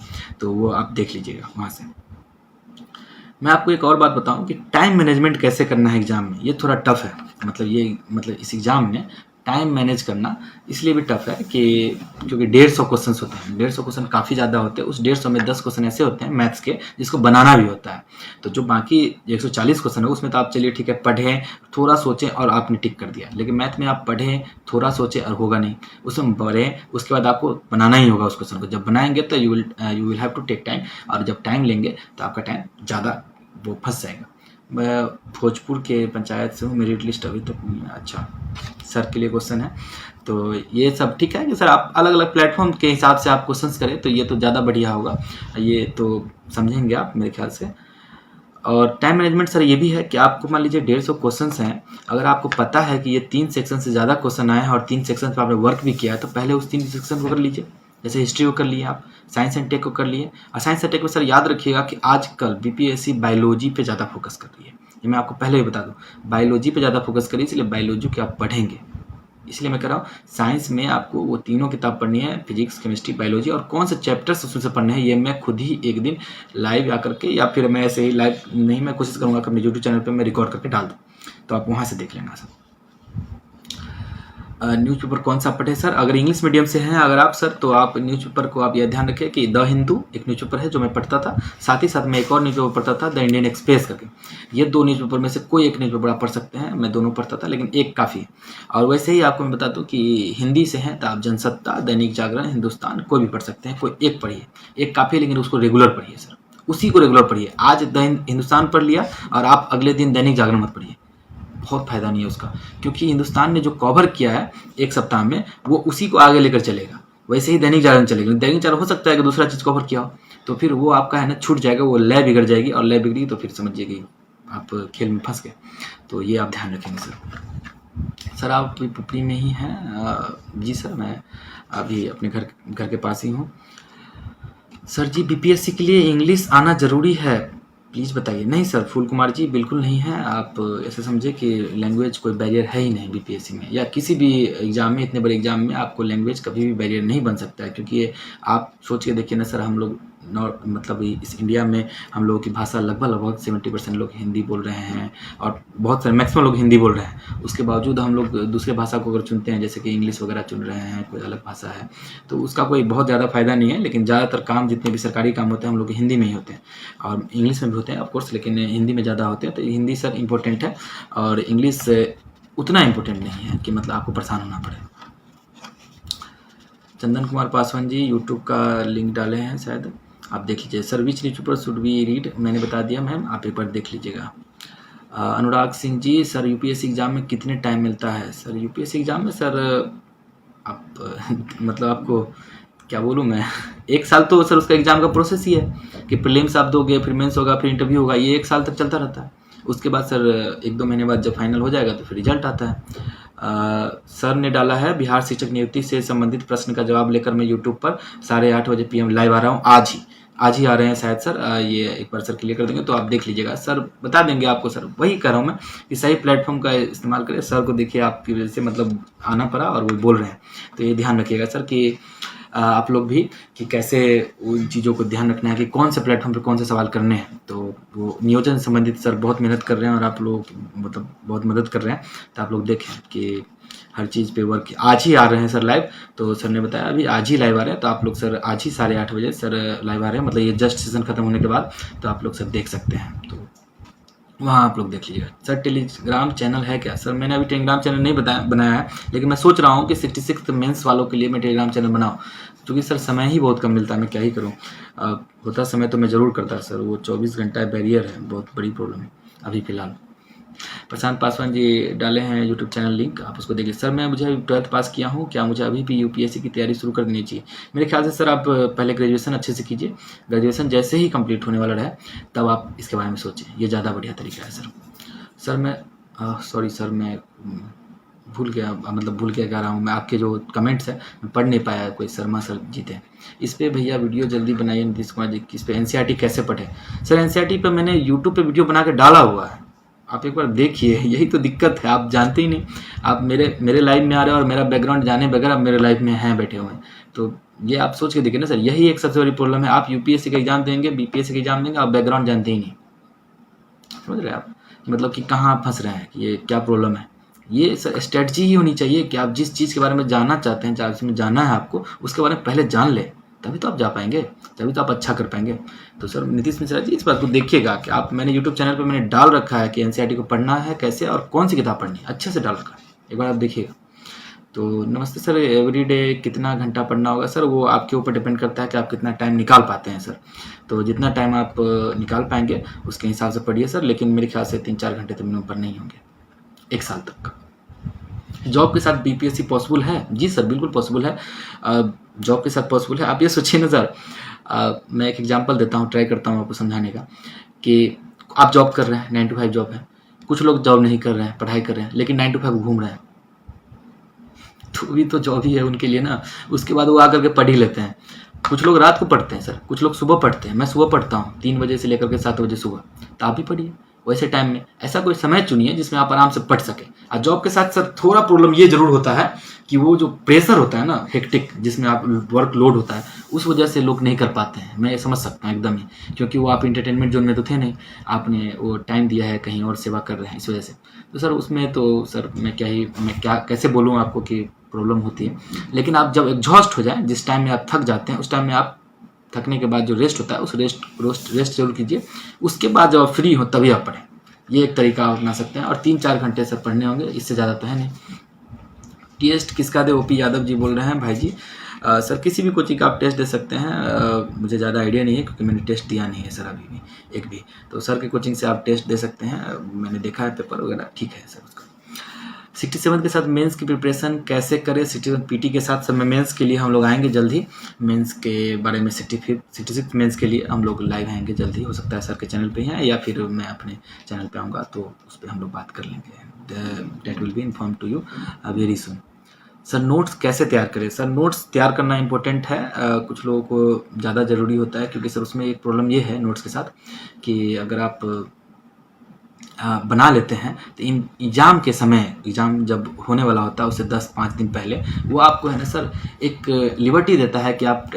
तो वो आप देख लीजिएगा वहाँ से। मैं आपको एक और बात बताऊं कि टाइम मैनेजमेंट कैसे करना है एग्ज़ाम में, ये थोड़ा टफ है। मतलब इस एग्ज़ाम में टाइम मैनेज करना इसलिए भी टफ है कि क्योंकि 150 क्वेश्चंस होते हैं। 150 क्वेश्चन काफ़ी ज़्यादा होते हैं। उस 150 में 10 क्वेश्चन ऐसे होते हैं मैथ्स के जिसको बनाना भी होता है। तो जो बाकी 140 क्वेश्चन है उसमें तो आप चलिए ठीक है, पढ़ें, थोड़ा सोचें और आपने टिक कर दिया। लेकिन मैथ में आप पढ़ें, थोड़ा सोचें और होगा नहीं, उसमें पढ़ें, उसके बाद आपको बनाना ही होगा उस क्वेश्चन को। जब बनाएंगे तो you will have to take time, और जब टाइम लेंगे तो आपका टाइम ज़्यादा वो फंस जाएगा। मैं भोजपुर के पंचायत से हूँ, मेरिट लिस्ट अभी तक नहीं है। अच्छा, सर के लिए क्वेश्चन है, तो ये सब ठीक है कि सर आप अलग अलग प्लेटफॉर्म के हिसाब से आप क्वेश्चंस करें तो ये तो ज़्यादा बढ़िया होगा, ये तो समझेंगे आप मेरे ख्याल से। और टाइम मैनेजमेंट सर ये भी है कि आपको मान लीजिए 150 क्वेश्चंस हैं, अगर आपको पता है कि ये 3 सेक्शन से ज़्यादा क्वेश्चन आए हैं और 3 सेक्शन पर आपने वर्क भी किया है, तो पहले उस 3 सेक्शन को कर लीजिए। जैसे हिस्ट्री को कर लिए आप, साइंस एंड टेक को कर लिए। और साइंस एंड टेक में सर याद रखिएगा कि आजकल बीपीएससी बायोलॉजी पे ज़्यादा फोकस कर रही है, ये मैं आपको पहले ही बता दूं। बायोलॉजी पे ज़्यादा फोकस करिए, इसलिए बायोलॉजी के आप पढ़ेंगे। इसलिए मैं कह रहा हूँ साइंस में आपको वो तीनों किताब पढ़नी है, फिजिक्स, केमिस्ट्री, बायोलॉजी, और कौन से चैप्टर्स उसमें से पढ़ने हैं ये मैं खुद ही एक दिन लाइव आकर के, या फिर मैं ऐसे ही लाइव नहीं, मैं कोशिश करूँगा कि अपने यूट्यूब चैनल पर मैं रिकॉर्ड करके डाल दूँ, तो आप वहाँ से देख लेना सर। न्यूज़पेपर कौन सा पढ़े सर? अगर इंग्लिश मीडियम से हैं अगर आप सर, तो आप न्यूज़पेपर को आप यह ध्यान रखें कि द हिंदू एक न्यूज़पेपर है जो मैं पढ़ता था, साथ ही साथ मैं एक और न्यूज़पेपर पढ़ता था द इंडियन एक्सप्रेस करके। ये 2 न्यूज़पेपर में से कोई एक न्यूज़पेपर आप पढ़ सकते हैं, मैं दोनों पढ़ता था लेकिन एक काफ़ी है। और वैसे ही आपको मैं बता दूँ कि हिंदी से हैं तो आप जनसत्ता, दैनिक जागरण, हिंदुस्तान कोई भी पढ़ सकते हैं, कोई एक पढ़िए, एक काफ़ी है, लेकिन उसको रेगुलर पढ़िए सर, उसी को रेगुलर पढ़िए। आज द हिंदुस्तान पढ़ लिया और आप अगले दिन दैनिक जागरण मत पढ़िए, बहुत फायदा नहीं है उसका, क्योंकि हिंदुस्तान ने जो कवर किया है एक सप्ताह में वो उसी को आगे लेकर चलेगा। वैसे ही दैनिक जागरण चलेगा, दैनिक जागरण हो सकता है कि दूसरा चीज़ कवर किया हो, तो फिर वो आपका है ना छूट जाएगा, वो लय बिगड़ जाएगी, और लय बिगड़ी तो फिर समझिए कि आप खेल में फंस गए। तो ये आप ध्यान रखेंगे सर। सर आप पुपरी में ही हैं? जी सर, मैं अभी अपने घर के पास ही हूँ। सर जी बीपीएससी के लिए इंग्लिश आना ज़रूरी है, प्लीज़ बताइए। नहीं सर फूल कुमार जी, बिल्कुल नहीं है। आप ऐसे समझे कि लैंग्वेज कोई बैरियर है ही नहीं बीपीएससी में, या किसी भी एग्ज़ाम में, इतने बड़े एग्ज़ाम में आपको लैंग्वेज कभी भी बैरियर नहीं बन सकता है। क्योंकि आप सोच के देखिए ना सर, हम लोग मतलब इस इंडिया में हम लोगों की भाषा लगभग 70% लोग हिंदी बोल रहे हैं, और बहुत सारे मैक्सिमम लोग हिंदी बोल रहे हैं। उसके बावजूद हम लोग दूसरे भाषा को अगर चुनते हैं, जैसे कि इंग्लिश वगैरह चुन रहे हैं, कोई अलग भाषा है, तो उसका कोई बहुत ज़्यादा फ़ायदा नहीं है। लेकिन ज़्यादातर काम जितने भी सरकारी काम होते हैं हम लोग हिंदी में ही होते हैं, और इंग्लिश में भी होते हैं ऑफकोर्स, लेकिन हिंदी में ज़्यादा होते हैं। तो हिंदी सर इम्पोर्टेंट है, और इंग्लिश उतना इम्पोर्टेंट नहीं है कि मतलब आपको परेशान होना पड़े। चंदन कुमार पासवान जी यूट्यूब का लिंक डाले हैं शायद, आप देख लीजिए। Sir which newspaper should we read, मैंने बता दिया मैम, आप एक बार देख लीजिएगा। Anurag Singh ji, sir UPSC exam में कितने टाइम मिलता है? सर यूपीएससी एग्ज़ाम में सर आप मतलब आपको क्या बोलूँ मैं, 1 साल तो सर उसका एग्ज़ाम का प्रोसेस ही है कि प्रीलिम्स आप दोगे, फिर मेंस होगा, फिर इंटरव्यू होगा, ये 1 साल तक चलता रहता है। उसके बाद सर 1-2 महीने बाद जब फाइनल हो जाएगा तो फिर रिजल्ट आता है। सर ने डाला है बिहार शिक्षक नियुक्ति से संबंधित प्रश्न का जवाब लेकर मैं यूट्यूब पर 8:30 बजे PM लाइव आ रहा हूँ। आज ही आ रहे हैं शायद सर, ये एक बार सर क्लियर कर देंगे तो आप देख लीजिएगा, सर बता देंगे आपको। सर वही कह रहा हूँ मैं कि सही प्लेटफॉर्म का इस्तेमाल करें। सर को देखिए आपकी वजह से मतलब आना पड़ा और वो बोल रहे हैं, तो ये ध्यान रखिएगा सर कि आप लोग भी कि कैसे उन चीज़ों को ध्यान रखना है कि कौन से प्लेटफॉर्म पे कौन से सवाल करने हैं। तो वो नियोजन संबंधित सर बहुत मेहनत कर रहे हैं, और आप लोग मतलब बहुत मदद कर रहे हैं। तो आप लोग देखें कि हर चीज़ पे वर्क। आज ही आ रहे हैं सर लाइव, तो सर ने बताया अभी आज ही लाइव आ रहे हैं, तो आप लोग सर आज ही 8:30 बजे सर लाइव आ रहे हैं, मतलब ये जस्ट सेशन खत्म होने के बाद, तो आप लोग सर देख सकते हैं। तो वहाँ आप लोग देख लीजिएगा। सर टेलीग्राम चैनल है क्या? सर मैंने अभी टेलीग्राम चैनल नहीं बनाया है, लेकिन मैं सोच रहा हूँ कि 66 मेंस वालों के लिए मैं टेलीग्राम चैनल बनाऊँ, क्योंकि सर समय ही बहुत कम मिलता है, मैं क्या ही करूँ। होता समय तो मैं ज़रूर करता सर, वो 24 घंटा बैरियर है, बहुत बड़ी प्रॉब्लम है अभी फ़िलहाल। प्रशांत पासवान जी डाले हैं यूट्यूब चैनल लिंक, आप उसको देखिए। सर मैं मुझे 12th पास किया हूँ, क्या मुझे अभी भी यूपीएससी की तैयारी शुरू कर देनी चाहिए? मेरे ख्याल से सर आप पहले ग्रेजुएशन अच्छे से कीजिए, ग्रेजुएशन जैसे ही कंप्लीट होने वाला रहे तब आप इसके बारे में सोचें, ये ज़्यादा बढ़िया तरीका है सर। सर मैं सॉरी सर, मैं भूल गया, मतलब भूल के कह रहा हूँ मैं, आपके जो कमेंट्स है मैं पढ़ नहीं पाया। कोई शर्मा सर जी थे, इस पे भैया वीडियो जल्दी बनाइए नीतीश कुमार जी, इस पे एनसीईआरटी कैसे पढ़े? सर एनसीईआरटी पे मैंने यूट्यूब पे वीडियो बना के डाला हुआ है, आप एक बार देखिए। यही तो दिक्कत है, आप जानते ही नहीं। आप मेरे लाइव में आ रहे हो और मेरा बैकग्राउंड जाने बगैर आप मेरे लाइव में हैं बैठे हुए हैं, तो ये आप सोच के देखिए ना सर, यही एक सबसे बड़ी प्रॉब्लम है। आप यूपीएससी का एग्जाम देंगे, बीपीएससी का एग्जाम देंगे, आप बैकग्राउंड जानते ही नहीं, समझ रहे हैं आप, मतलब कि कहाँ आप फंस रहे हैं, ये क्या प्रॉब्लम है। ये स्ट्रेटजी ही होनी चाहिए कि आप जिस चीज़ के बारे में जानना चाहते हैं, जिसमें जानना है आपको, उसके बारे में पहले जान ले, तभी तो आप जा पाएंगे, तभी तो आप अच्छा कर पाएंगे। तो सर नीतीश मिश्रा जी इस बात को देखिएगा कि आप, मैंने यूट्यूब चैनल पर मैंने डाल रखा है कि एनसीईआरटी को पढ़ना है कैसे और कौन सी किताब पढ़नी है, अच्छे से डाल रखा है, एक बार आप देखिएगा। तो नमस्ते सर, एवरीडे कितना घंटा पढ़ना होगा? सर वो आपके ऊपर डिपेंड करता है कि आप कितना टाइम निकाल पाते हैं सर, तो जितना टाइम आप निकाल पाएंगे उसके हिसाब से पढ़िए सर, लेकिन मेरे ख्याल से 3-4 घंटे तो मिनिमम पढ़ने ही होंगे 1 साल तक का। जॉब के साथ बीपीएससी पॉसिबल है? जी सर बिल्कुल पॉसिबल है, जॉब के साथ पॉसिबल है। आप ये सोचिए ना सर, मैं एक एग्जांपल देता हूँ, ट्राई करता हूँ आपको समझाने का, कि आप जॉब कर रहे हैं, 9 to 5 जॉब है, कुछ लोग जॉब नहीं कर रहे हैं, पढ़ाई कर रहे हैं, लेकिन 9 to 5 घूम रहे हैं, तो भी तो जॉब ही है उनके लिए ना। उसके बाद वो आकर के पढ़ ही लेते हैं। कुछ लोग रात को पढ़ते हैं सर, कुछ लोग सुबह पढ़ते हैं, मैं सुबह पढ़ता हूँ 3 बजे से लेकर के 7 बजे सुबह, तो आप भी पढ़िए वैसे टाइम में। ऐसा कोई समय चुनिए जिसमें आप आराम से पढ़ सकें। और जॉब के साथ सर थोड़ा प्रॉब्लम ये जरूर होता है कि वो जो प्रेशर होता है ना, हेक्टिक, जिसमें आप वर्क लोड होता है, उस वजह से लोग नहीं कर पाते हैं, मैं ये समझ सकता हूँ एकदम ही, क्योंकि वो आप इंटरटेनमेंट जोन में तो थे नहीं, आपने वो टाइम दिया है कहीं और सेवा कर रहे हैं, इस वजह से। तो सर उसमें तो सर मैं क्या कैसे बोलूँ आपको कि प्रॉब्लम होती है। लेकिन आप जब एग्जॉस्ट हो जाए, जिस टाइम में आप थक जाते हैं, उस टाइम में आप, थकने के बाद जो रेस्ट होता है, उस रेस्ट जरूर कीजिए। उसके बाद जब आप फ्री हो तभी आप पढ़ें, ये एक तरीका आप अपना सकते हैं। और 3-4 घंटे सर पढ़ने होंगे, इससे ज़्यादा तो है नहीं। टेस्ट किसका दे? ओपी यादव जी बोल रहे हैं भाई जी। सर किसी भी कोचिंग का आप टेस्ट दे सकते हैं, मुझे ज़्यादा आइडिया नहीं है क्योंकि मैंने टेस्ट दिया नहीं है सर अभी भी एक भी। तो सर की कोचिंग से आप टेस्ट दे सकते हैं, मैंने देखा है पेपर वगैरह, ठीक है सर उसका। 67 के साथ मेंस की प्रिपरेशन कैसे करें? 67 पीटी के साथ सब में मेंस के लिए हम लोग आएंगे जल्द ही, मेंस के बारे में 66 मेंस के लिए हम लोग लाइव आएंगे जल्द ही, हो सकता है सर के चैनल पे हैं या फिर मैं अपने चैनल पे आऊँगा तो उस पर हम लोग बात कर लेंगे। That will be inform to you very soon. Sir notes कैसे तैयार करें? सर नोट्स तैयार करना इंपॉर्टेंट है, कुछ लोगों को ज़्यादा ज़रूरी होता है, क्योंकि सर उसमें एक प्रॉब्लम ये है नोट्स के साथ कि अगर आप बना लेते हैं तो एग्ज़ाम के समय, एग्ज़ाम जब होने वाला होता है उससे 10-5 दिन पहले, वो आपको है ना सर एक लिबर्टी देता है कि आप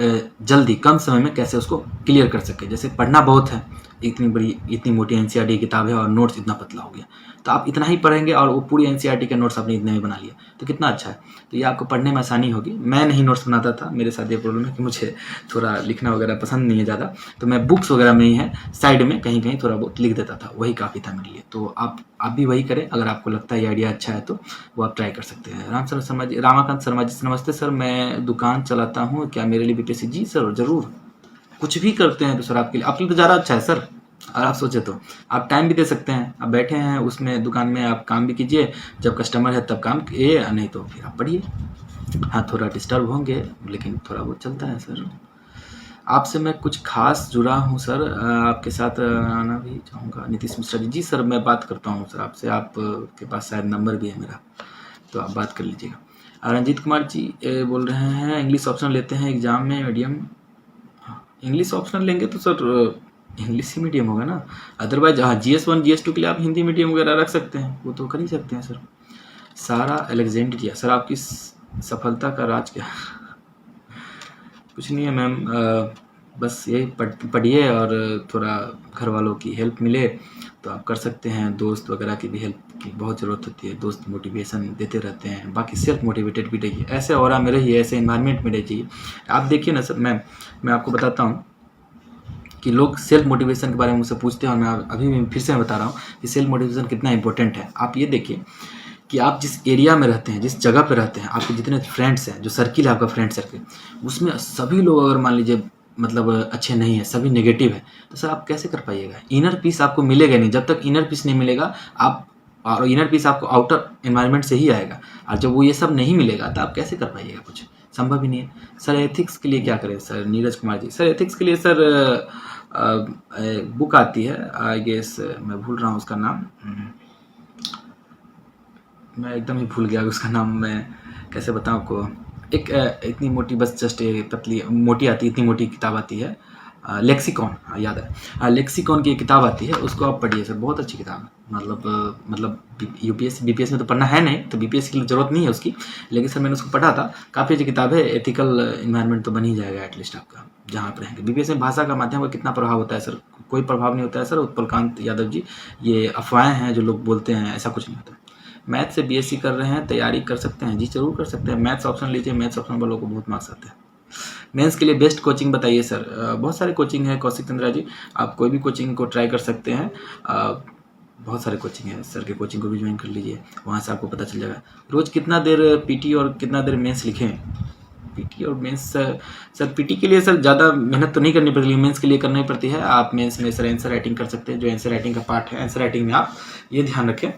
जल्दी कम समय में कैसे उसको क्लियर कर सकें। जैसे पढ़ना बहुत है, इतनी मोटी एनसीईआरटी की किताब है और नोट्स इतना पतला हो गया, तो आप इतना ही पढ़ेंगे और वो पूरी एनसीईआरटी के नोट्स आपने इतने में बना लिया, तो कितना अच्छा है। तो ये आपको पढ़ने में आसानी होगी। मैं नहीं नोट्स बनाता था, मेरे साथ ये प्रॉब्लम है कि मुझे थोड़ा लिखना वगैरह पसंद नहीं है ज़्यादा, तो मैं बुक्स वगैरह में ही है साइड में कहीं कहीं थोड़ा बहुत लिख देता था, वही काफ़ी था मेरे लिए। तो आप भी वही करें, अगर आपको लगता है ये आइडिया अच्छा है तो वो आप ट्राई कर सकते हैं। रामाकांत शर्मा जी नमस्ते सर, मैं दुकान चलाता हूँ, क्या मेरे लिए बीपीएससी? जी सर ज़रूर, कुछ भी करते हैं तो सर आपके लिए तो ज़्यादा अच्छा है सर। अगर आप सोचे तो आप टाइम भी दे सकते हैं, आप बैठे हैं उसमें दुकान में, आप काम भी कीजिए, जब कस्टमर है तब काम किए, नहीं तो फिर आप पढ़िए। हाँ थोड़ा डिस्टर्ब होंगे लेकिन थोड़ा बहुत चलता है सर। आपसे मैं कुछ खास जुड़ा हूँ सर, आपके साथ आना भी चाहूँगा। नीतीश मिश्रा जी, जी सर मैं बात करता हूँ सर आपसे, आपके पास शायद नंबर भी है मेरा, तो आप बात कर लीजिएगा। रंजीत कुमार जी बोल रहे हैं इंग्लिश ऑप्शन लेते हैं एग्जाम में मीडियम। इंग्लिश ऑप्शनल लेंगे तो सर इंग्लिश ही मीडियम होगा ना, अदरवाइज हाँ GS1 GS2 के लिए आप हिंदी मीडियम वगैरह रख सकते हैं, वो तो कर ही सकते हैं सर। सारा अलेक्जेंड्रिया, सर आपकी सफलता का राज क्या? कुछ नहीं है मैम, बस यही पढ़िए और थोड़ा घर वालों की हेल्प मिले तो आप कर सकते हैं। दोस्त वगैरह की भी हेल्प की बहुत ज़रूरत होती है, दोस्त मोटिवेशन देते रहते हैं, बाकी सेल्फ मोटिवेटेड भी रहिए, ऐसे ऑरा में रहिए, ऐसे इन्वायरमेंट में रहिए। आप देखिए ना सर, मैं आपको बताता हूँ, कि लोग सेल्फ मोटिवेशन के बारे में मुझसे पूछते हैं और मैं अभी भी फिर से मैं बता रहा हूँ कि सेल्फ मोटिवेशन कितना इंपॉर्टेंट है। आप ये देखिए कि आप जिस एरिया में रहते हैं, जिस जगह पे रहते हैं, आपके जितने फ्रेंड्स हैं, जो सर्किल है आपका फ्रेंड सर्किल, उसमें सभी लोग अगर मान लीजिए मतलब अच्छे नहीं है, सभी नेगेटिव है, तो सर आप कैसे कर पाइएगा? इनर पीस आपको मिलेगा नहीं। जब तक इनर पीस नहीं मिलेगा आप, और इनर पीस आपको आउटर एनवायरनमेंट से ही आएगा, और जब वो ये सब नहीं मिलेगा तो आप कैसे कर पाइएगा? कुछ संभव ही नहीं है। सर एथिक्स के लिए क्या करें sir? Neeraj Kumar ji, sir ethics के लिए सर बुक आती है, आई गेस मैं भूल रहा हूँ उसका नाम, मैं एकदम ही भूल गया उसका नाम, मैं कैसे बताऊँ आपको। एक इतनी मोटी, बस जस्ट पतली मोटी आती है, इतनी मोटी किताब आती है, लेक्सिकॉन, याद है, लेक्सिकॉन की एक किताब आती है, उसको आप पढ़िए सर, बहुत अच्छी किताब है। मतलब यूपीएससी बीपीएससी में तो पढ़ना है नहीं, तो बीपीएससी की ज़रूरत नहीं है उसकी, लेकिन सर मैंने उसको पढ़ा था, काफ़ी अच्छी किताब है। एथिकल इन्वायरमेंट तो बन ही जाएगा एटलीस्ट आपका जहाँ पर रहेंगे। बीपीएससी में भाषा का माध्यम का कितना प्रभाव होता है सर? कोई प्रभाव नहीं होता है सर। उत्पलकांत यादव जी, ये अफवाहें हैं जो लोग बोलते हैं, ऐसा कुछ नहीं होता। मैथ से बीएससी कर रहे हैं, तैयारी कर सकते हैं? जी जरूर कर सकते हैं, मैथ्स ऑप्शन लीजिए, मैथ्स ऑप्शन वालों को बहुत मार्क्स आते हैं। मेंस के लिए बेस्ट कोचिंग बताइए सर। बहुत सारे कोचिंग है कौशिक चंद्रा जी, आप कोई भी कोचिंग को ट्राई कर सकते हैं। बहुत सारे कोचिंग है, सर के कोचिंग को भी ज्वाइन कर लीजिए, वहाँ से आपको पता चल जाएगा। रोज़ कितना देर पीटी और कितना देर मेंस लिखें? पीटी और मेंस सर पीटी के लिए सर ज़्यादा मेहनत तो नहीं करनी पड़ती, मेंस के लिए करनी पड़ती है। आप मेंस में सर आंसर राइटिंग कर सकते हैं, जो आंसर राइटिंग का पार्ट है, आंसर राइटिंग में आप ये ध्यान रखें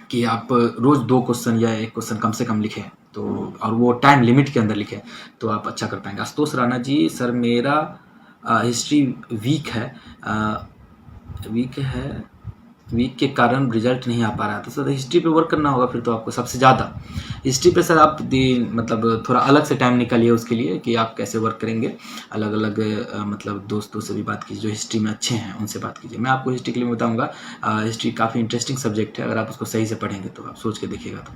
कि आप रोज़ 2 क्वेश्चन या 1 क्वेश्चन कम से कम लिखें, तो और वो टाइम लिमिट के अंदर लिखें, तो आप अच्छा कर पाएंगे। आशुतोष राणा जी, सर मेरा हिस्ट्री वीक है, वीक के कारण रिजल्ट नहीं आ पा रहा था। सर हिस्ट्री पे वर्क करना होगा फिर तो आपको सबसे ज़्यादा। हिस्ट्री पे सर आप मतलब थोड़ा अलग से टाइम निकालिए उसके लिए कि आप कैसे वर्क करेंगे। अलग अलग मतलब दोस्तों से भी बात कीजिए जो हिस्ट्री में अच्छे हैं, उनसे बात कीजिए। मैं आपको हिस्ट्री के लिए बताऊँगा, हिस्ट्री काफ़ी इंटरेस्टिंग सब्जेक्ट है, अगर आप उसको सही से पढ़ेंगे तो आप सोच के देखिएगा। तो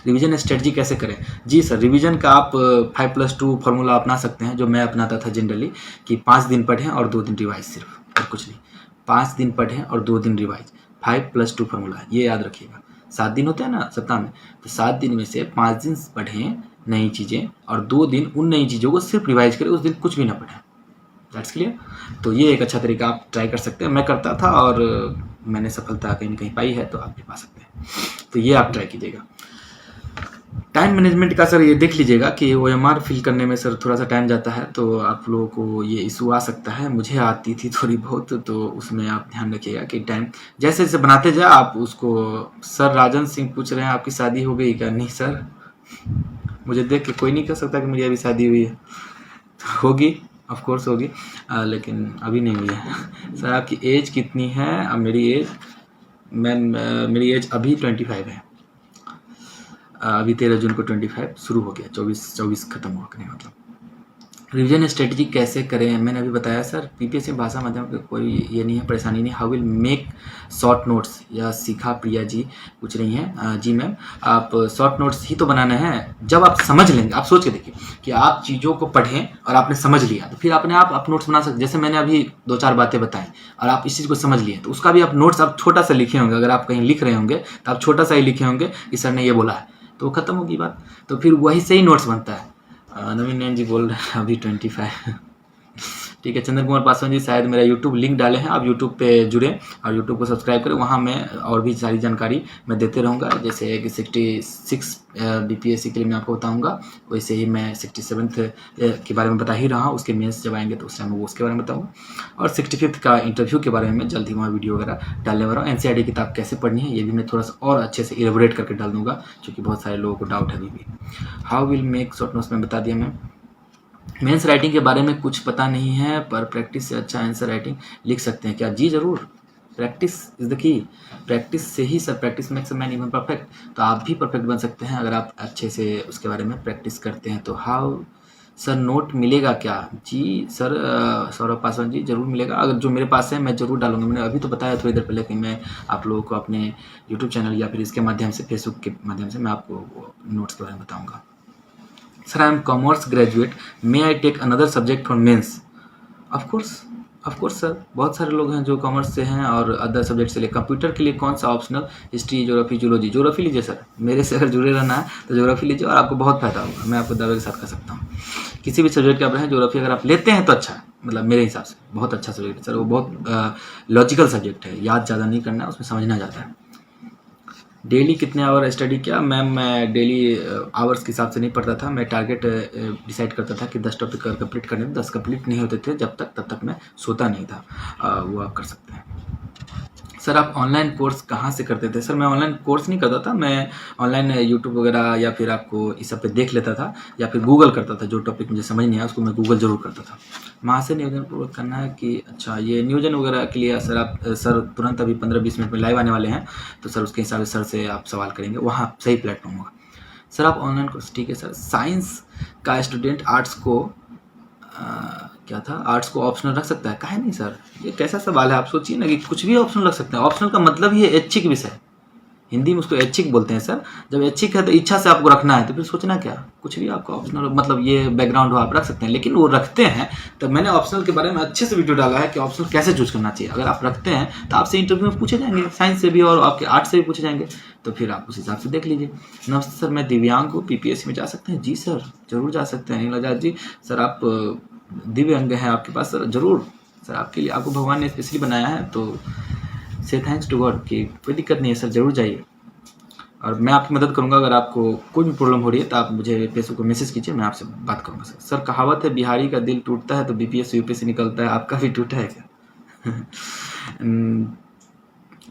रिविजन स्ट्रेटजी कैसे करें? जी सर, रिविजन का आप 5+2 फार्मूला अपना सकते हैं, जो मैं अपनाता था जनरली, कि 5 दिन पढ़ें और 2 दिन रिवाइज, सिर्फ, और कुछ नहीं। 5 दिन पढ़ें और 2 दिन रिवाइज, 5+2 फार्मूला, ये याद रखिएगा। 7 दिन होते हैं ना सप्ताह में, तो 7 दिन में से 5 दिन पढ़ें नई चीज़ें और 2 दिन उन नई चीज़ों को सिर्फ रिवाइज करें, उस दिन कुछ भी ना पढ़ें। That's clear. तो ये एक अच्छा तरीका आप ट्राई कर सकते हैं। मैं करता था और मैंने सफलता कहीं ना कहीं पाई है, तो आप भी पा सकते हैं। तो ये आप ट्राई कीजिएगा। टाइम मैनेजमेंट का सर ये देख लीजिएगा कि OMR फिल करने में सर थोड़ा सा टाइम जाता है, तो आप लोगों को ये इशू आ सकता है। मुझे आती थी थोड़ी बहुत, तो उसमें आप ध्यान रखिएगा कि टाइम जैसे जैसे बनाते जाए आप उसको। सर राजन सिंह पूछ रहे हैं आपकी शादी हो गई क्या? नहीं सर, मुझे देख के कोई नहीं कह सकता कि मेरी अभी शादी हुई है। होगी, ऑफ कोर्स होगी, लेकिन अभी नहीं हुई है। सर आपकी एज कितनी है? मेरी एज अभी 25 है। अभी 13 जून को 25 शुरू हो गया, 24 खत्म हुआ करने मतलब। रिवीजन स्ट्रेटजी कैसे करें? मैंने अभी बताया सर, बीपीएससी भाषा माध्यम का कोई ये नहीं है, परेशानी नहीं। How will make short notes, या सीखा प्रिया जी पूछ रही हैं। जी मैम, आप शॉर्ट नोट्स ही तो बनाना है जब आप समझ लेंगे। आप सोच के देखिए कि आप चीज़ों को पढ़ें और आपने समझ लिया, तो फिर अपने आप नोट्स बना सकते। जैसे मैंने अभी 2-4 बातें बताई और आप इस चीज़ को समझ लिए, तो उसका भी आप नोट्स आप छोटा सा लिखे होंगे। अगर आप कहीं लिख रहे होंगे तो आप छोटा सा ही लिखे होंगे कि सर ने ये बोला है, तो खत्म होगी बात। तो फिर वही से ही नोट्स बनता है। नवीन नैन जी बोल रहे हैं अभी 25। ठीक है। चंद्र कुमार पासवान जी, शायद मेरा यूट्यूब लिंक डाले हैं, आप यूट्यूब पे जुड़ें और यूट्यूब को सब्सक्राइब करें। वहाँ मैं और भी सारी जानकारी मैं देते रहूँगा, जैसे कि 66 बीपीएससी के लिए मैं आपको बताऊँगा, वैसे ही मैं 67th के बारे में बता ही रहा हूँ। उसके मेंस जब आएंगे तो उस टाइम वो उसके बारे में बताऊँगा, और 65th का इंटरव्यू के बारे में जल्द ही वहाँ वीडियो वगैरह डालने वाला हूँ। NCERT किताब कैसे पढ़नी है ये भी मैं थोड़ा सा और अच्छे से इलेबोरेट करके डाल दूँगा, क्योंकि बहुत सारे लोगों को डाउट है अभी भी। How will make short notes में बता दिया मैं। मेंस राइटिंग के बारे में कुछ पता नहीं है, पर प्रैक्टिस से अच्छा आंसर राइटिंग लिख सकते हैं क्या? जी ज़रूर, practice is the key. Practice से ही sir, practice makes a man even perfect. तो आप भी परफेक्ट बन सकते हैं अगर आप अच्छे से उसके बारे में प्रैक्टिस करते हैं। तो हाउ सर नोट मिलेगा क्या? जी सर, सौरभ पासवान जी, ज़रूर मिलेगा। अगर जो मेरे पास है मैं ज़रूर डालूंगा। मैंने अभी तो बताया थोड़ी देर पहले कि मैं आप लोगों को अपने यूट्यूब चैनल या फिर इसके माध्यम से, फेसबुक के माध्यम से मैं आपको नोट्स के बारे में बताऊँगा। Sir I am commerce graduate, may I take another subject for mains? Of course sir, बहुत सारे लोग हैं जो कॉमर्स से हैं और अदर सब्जेक्ट से ले। कंप्यूटर के लिए कौन सा optional? History, geography, zoology. Geography लीजिए सर, मेरे से अगर जुड़े रहना है तो ज्योग्राफी लीजिए और आपको बहुत फायदा होगा, मैं आपको दावे के साथ कह सकता हूँ। किसी भी सब्जेक्ट के आप रहें, ज्योग्राफी अगर आप लेते हैं तो अच्छा है। मतलब मेरे हिसाब से बहुत अच्छा सब्जेक्ट है सर। वो बहुत लॉजिकल सब्जेक्ट है, याद ज़्यादा नहीं करना है, उसमें समझना ज़्यादा है। डेली कितने आवर स्टडी किया मैम? मैं डेली आवर्स के हिसाब से नहीं पढ़ता था, मैं टारगेट डिसाइड करता था कि 10 टॉपिक कंप्लीट करने, 10 कंप्लीट नहीं होते थे जब तक, तब तक मैं सोता नहीं था। वो आप कर सकते हैं। सर आप ऑनलाइन कोर्स कहाँ से करते थे? सर मैं ऑनलाइन कोर्स नहीं करता था, मैं ऑनलाइन यूट्यूब वगैरह या फिर आपको इस सब पे देख लेता था, या फिर गूगल करता था। जो टॉपिक मुझे समझ नहीं आया उसको मैं गूगल ज़रूर करता था। वहाँ से नियोजन पूर्वक करना है कि अच्छा, ये नियोजन वगैरह के लिए सर आप सर तुरंत अभी 15-20 मिनट में लाइव आने वाले हैं, तो सर उसके हिसाब से सर से आप सवाल करेंगे, वहाँ सही प्लेटफॉर्म होगा। सर आप ऑनलाइन कोर्स, ठीक है सर। साइंस का स्टूडेंट आर्ट्स को क्या था, आर्ट्स को ऑप्शनल रख सकता है? काहे नहीं सर, ये कैसा सवाल है? आप सोचिए ना कि कुछ भी ऑप्शनल रख सकते हैं। ऑप्शनल का मतलब ही है ऐच्छिक विषय, हिंदी में उसको ऐच्छिक बोलते हैं सर। जब ऐच्छिक है तो इच्छा से आपको रखना है, तो फिर सोचना क्या, कुछ भी आपको ऑप्शनल मतलब ये बैकग्राउंड हो आप रख सकते हैं। लेकिन वो रखते हैं, तो मैंने ऑप्शनल के बारे में अच्छे से वीडियो डाला है कि ऑप्शनल कैसे चूज करना चाहिए। अगर आप रखते हैं तो आपसे इंटरव्यू में पूछे जाएंगे, साइंस से भी और आपके आर्ट्स से भी पूछे जाएंगे, तो फिर आप उस हिसाब से देख लीजिए। नमस्ते सर, मैं दिव्यांग को पीपीएससी में जा सकते हैं? जी सर जरूर जा सकते हैं। अनिल आजाद जी, सर आप दिव्य अंग हैं आपके पास, सर जरूर सर आपके लिए, आपको भगवान ने स्पेशली बनाया है, तो से थैंक्स टू गॉड कि कोई दिक्कत नहीं है सर, जरूर जाइए और मैं आपकी मदद करूंगा। अगर आपको कोई भी प्रॉब्लम हो रही है तो आप मुझे फेसबुक पर मैसेज कीजिए, मैं आपसे बात करूंगा सर। सर कहावत है बिहारी का दिल टूटता है तो बीपीएस यूपीएससी निकलता है, आपका भी टूटा है क्या?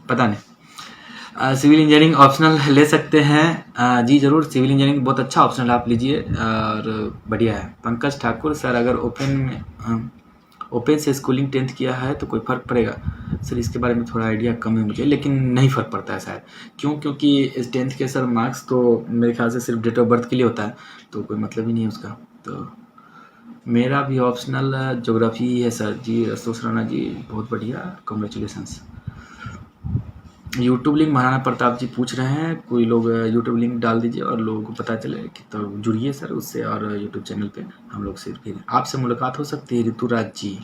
पता नहीं। सिविल इंजीनियरिंग ऑप्शनल ले सकते हैं? जी ज़रूर, सिविल इंजीनियरिंग बहुत अच्छा ऑप्शनल आप लीजिए और बढ़िया है। पंकज ठाकुर, सर अगर ओपन से स्कूलिंग 10th किया है तो कोई फ़र्क पड़ेगा? सर इसके बारे में थोड़ा आइडिया कम है मुझे, लेकिन नहीं फ़र्क पड़ता है शायद। क्यों? क्योंकि इस 10th के सर मार्क्स तो मेरे ख्याल से सिर्फ डेट ऑफ बर्थ के लिए होता है, तो कोई मतलब ही नहीं है उसका। तो मेरा भी ऑप्शनल ज्योग्राफी ही है सर। जी अशोक राणा जी, बहुत बढ़िया, congratulations. YouTube link Maharana Pratap ji पूछ रहे हैं, कोई लोग यूट्यूब लिंक डाल दीजिए और लोगों को पता चले कि, तो जुड़िए सर उससे, और यूट्यूब चैनल पे हम लोग से फिर आपसे मुलाकात हो सकती है। ऋतुराज जी,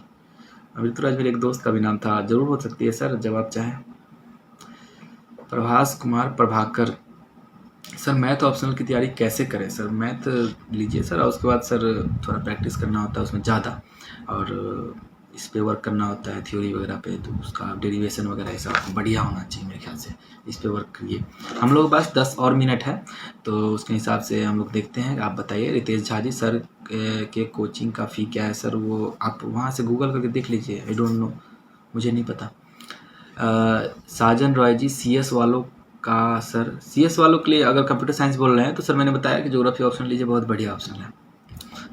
ऋतुराज मेरे एक दोस्त का भी नाम था, जरूर हो सकती है सर जब आप चाहें। Prabhas Kumar Prabhakar, sir math optional की तैयारी कैसे करें? सर मैथ लीजिए सर, और उसके बाद सर थोड़ा प्रैक्टिस करना होता है उसमें ज़्यादा, और इस पे वर्क करना होता है थ्योरी वगैरह पे, तो उसका डेरिवेशन वगैरह ऐसा बढ़िया होना चाहिए मेरे ख्याल से। इस पे वर्क करिए। हम लोग पास 10 और मिनट है, तो उसके हिसाब से हम लोग देखते हैं। आप बताइए। रितेश झा जी, सर के कोचिंग का फ़ी क्या है? सर वो आप वहाँ से गूगल करके देख लीजिए, आई डोंट नो, मुझे नहीं पता। साजन रॉय जी, CS वालों का, सर CS वालों के लिए अगर कंप्यूटर साइंस बोल रहे हैं तो सर मैंने बताया कि ज्योग्राफी ऑप्शन लीजिए, बहुत बढ़िया ऑप्शन है।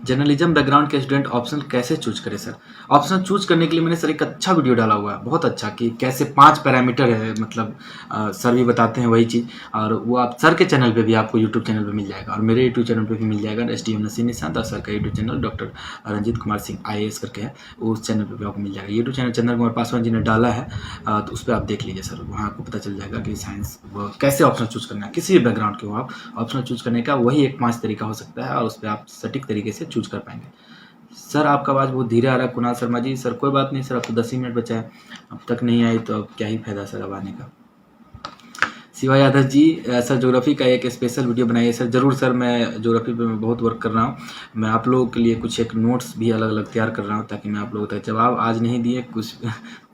जर्नलिज्म बैकग्राउंड के स्टूडेंट ऑप्शनल कैसे चूज करें? सर ऑप्शनल चूज करने के लिए मैंने सर एक अच्छा वीडियो डाला हुआ है, बहुत अच्छा, कि कैसे 5 पैरामीटर है, मतलब सर भी बताते हैं वही चीज़, और वो आप सर के चैनल पे भी आपको यूट्यूब चैनल पे मिल जाएगा, और मेरे यूट्यूब चैनल पे भी मिल जाएगा। SDM नसीर निशांत, और सर का YouTube channel doctor Ranjeet Kumar Singh IAS करके है, उस चैनल पर भी आपको मिल जाएगा। यूट्यूब चैनल चंद्र कुमार पासवान जी ने डाला है, तो उस पर आप देख लीजिए सर, वहाँ आपको पता चल जाएगा कि साइंस कैसे ऑप्शनल चूज करना है। किसी भी बैकग्राउंड के हो आप, ऑप्शनल चूज करने का वही एक 5 तरीका हो सकता है, और उस पर आप सटीक तरीके से चूज कर पाएंगे। सर आपका आवाज़ बहुत धीरे आ रहा है कुणाल शर्मा जी। सर कोई बात नहीं सर, अब तो 10 ही मिनट बचा है, अब तक नहीं आई तो अब क्या ही फायदा सर अब आने का। शिवा यादव जी, सर ज्योग्राफी का एक स्पेशल वीडियो बनाइए। सर ज़रूर सर, मैं ज्योग्राफी पे मैं बहुत वर्क कर रहा हूँ। मैं आप लोगों के लिए कुछ एक नोट्स भी अलग अलग तैयार कर रहा हूँ, ताकि मैं आप लोगों तक जवाब आज नहीं दिए कुछ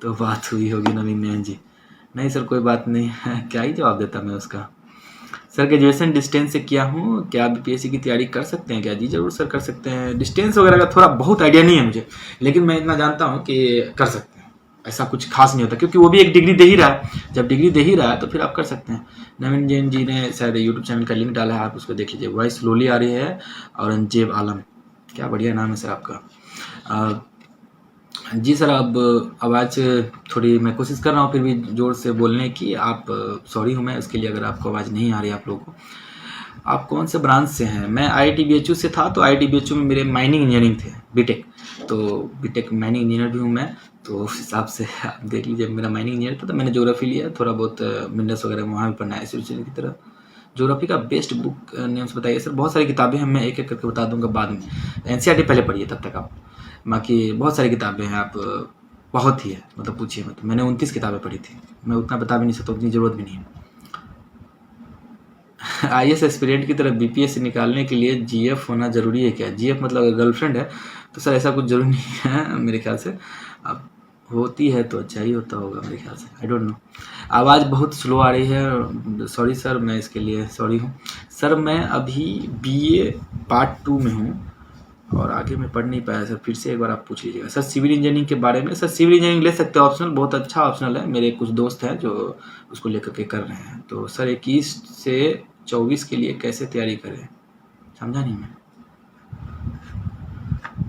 तो बात हुई होगी नवीन नयन जी। नहीं सर कोई बात नहीं क्या ही जवाब देता मैं उसका। सर ग्रेजुएशन डिस्टेंस से किया हूँ, क्या आप BPSC की तैयारी कर सकते हैं क्या? जी जरूर सर कर सकते हैं। डिस्टेंस वगैरह का थोड़ा बहुत आइडिया नहीं है मुझे, लेकिन मैं इतना जानता हूँ कि कर सकते हैं, ऐसा कुछ खास नहीं होता, क्योंकि वो भी एक डिग्री दे ही रहा है। जब डिग्री दे ही रहा है तो फिर आप कर सकते हैं। नवीन जैन जी ने शायद यूट्यूब चैनल का लिंक डाला है, आप उसको देख लीजिए। वॉइस स्लोली आ रही है। औरंगजेब आलम, क्या बढ़िया नाम है सर आपका। जी सर, अब आवाज़ थोड़ी मैं कोशिश कर रहा हूँ फिर भी ज़ोर से बोलने की। आप सॉरी हूँ मैं उसके लिए अगर आपको आवाज़ नहीं आ रही है आप लोगों को। आप कौन से ब्रांच से हैं? मैं IIT BHU से था, तो IIT BHU में मेरे माइनिंग इंजीनियरिंग थे, बीटेक, तो बीटेक माइनिंग इंजीनियर भी हूँ मैं, तो उस हिसाब से आप देख लीजिए। मेरा माइनिंग इंजीनियर था, तो मैंने ज्योग्राफी लिया, थोड़ा बहुत मिनरल्स वगैरह वहाँ भी पढ़ना है इसी की तरह। ज्योग्राफी का बेस्ट बुक नेम्स बताइए। सर बहुत सारी किताबें हैं, मैं एक एक करके बता दूंगा बाद में। NCERT पहले पढ़िए तब तक आप, बाकी बहुत सारी किताबें हैं, आप बहुत ही है, मतलब पूछिए मत। मैंने 29 किताबें पढ़ी थी, मैं उतना बता भी नहीं सकता, उतनी ज़रूरत भी नहीं है। IAS एस्पिरेंट की तरफ BPSC निकालने के लिए GF होना ज़रूरी है क्या? GF मतलब अगर गर्लफ्रेंड है तो सर ऐसा कुछ ज़रूरी नहीं है मेरे ख्याल से। अब होती है तो अच्छा ही होता होगा मेरे ख्याल से, आई डोंट नो। आवाज़ बहुत स्लो आ रही है, सॉरी सर, मैं इसके लिए सॉरी हूँ। सर मैं अभी BA पार्ट 2 में हूँ और आगे मैं पढ़ नहीं पाया सर, फिर से एक बार आप पूछ लीजिएगा। सर सिविल इंजीनियरिंग के बारे में, सर सिविल इंजीनियरिंग ले सकते हैं ऑप्शनल, बहुत अच्छा ऑप्शनल है। मेरे कुछ दोस्त हैं जो उसको लेकर के कर रहे हैं। तो सर 21 से 24 के लिए कैसे तैयारी करें, समझा नहीं मैं।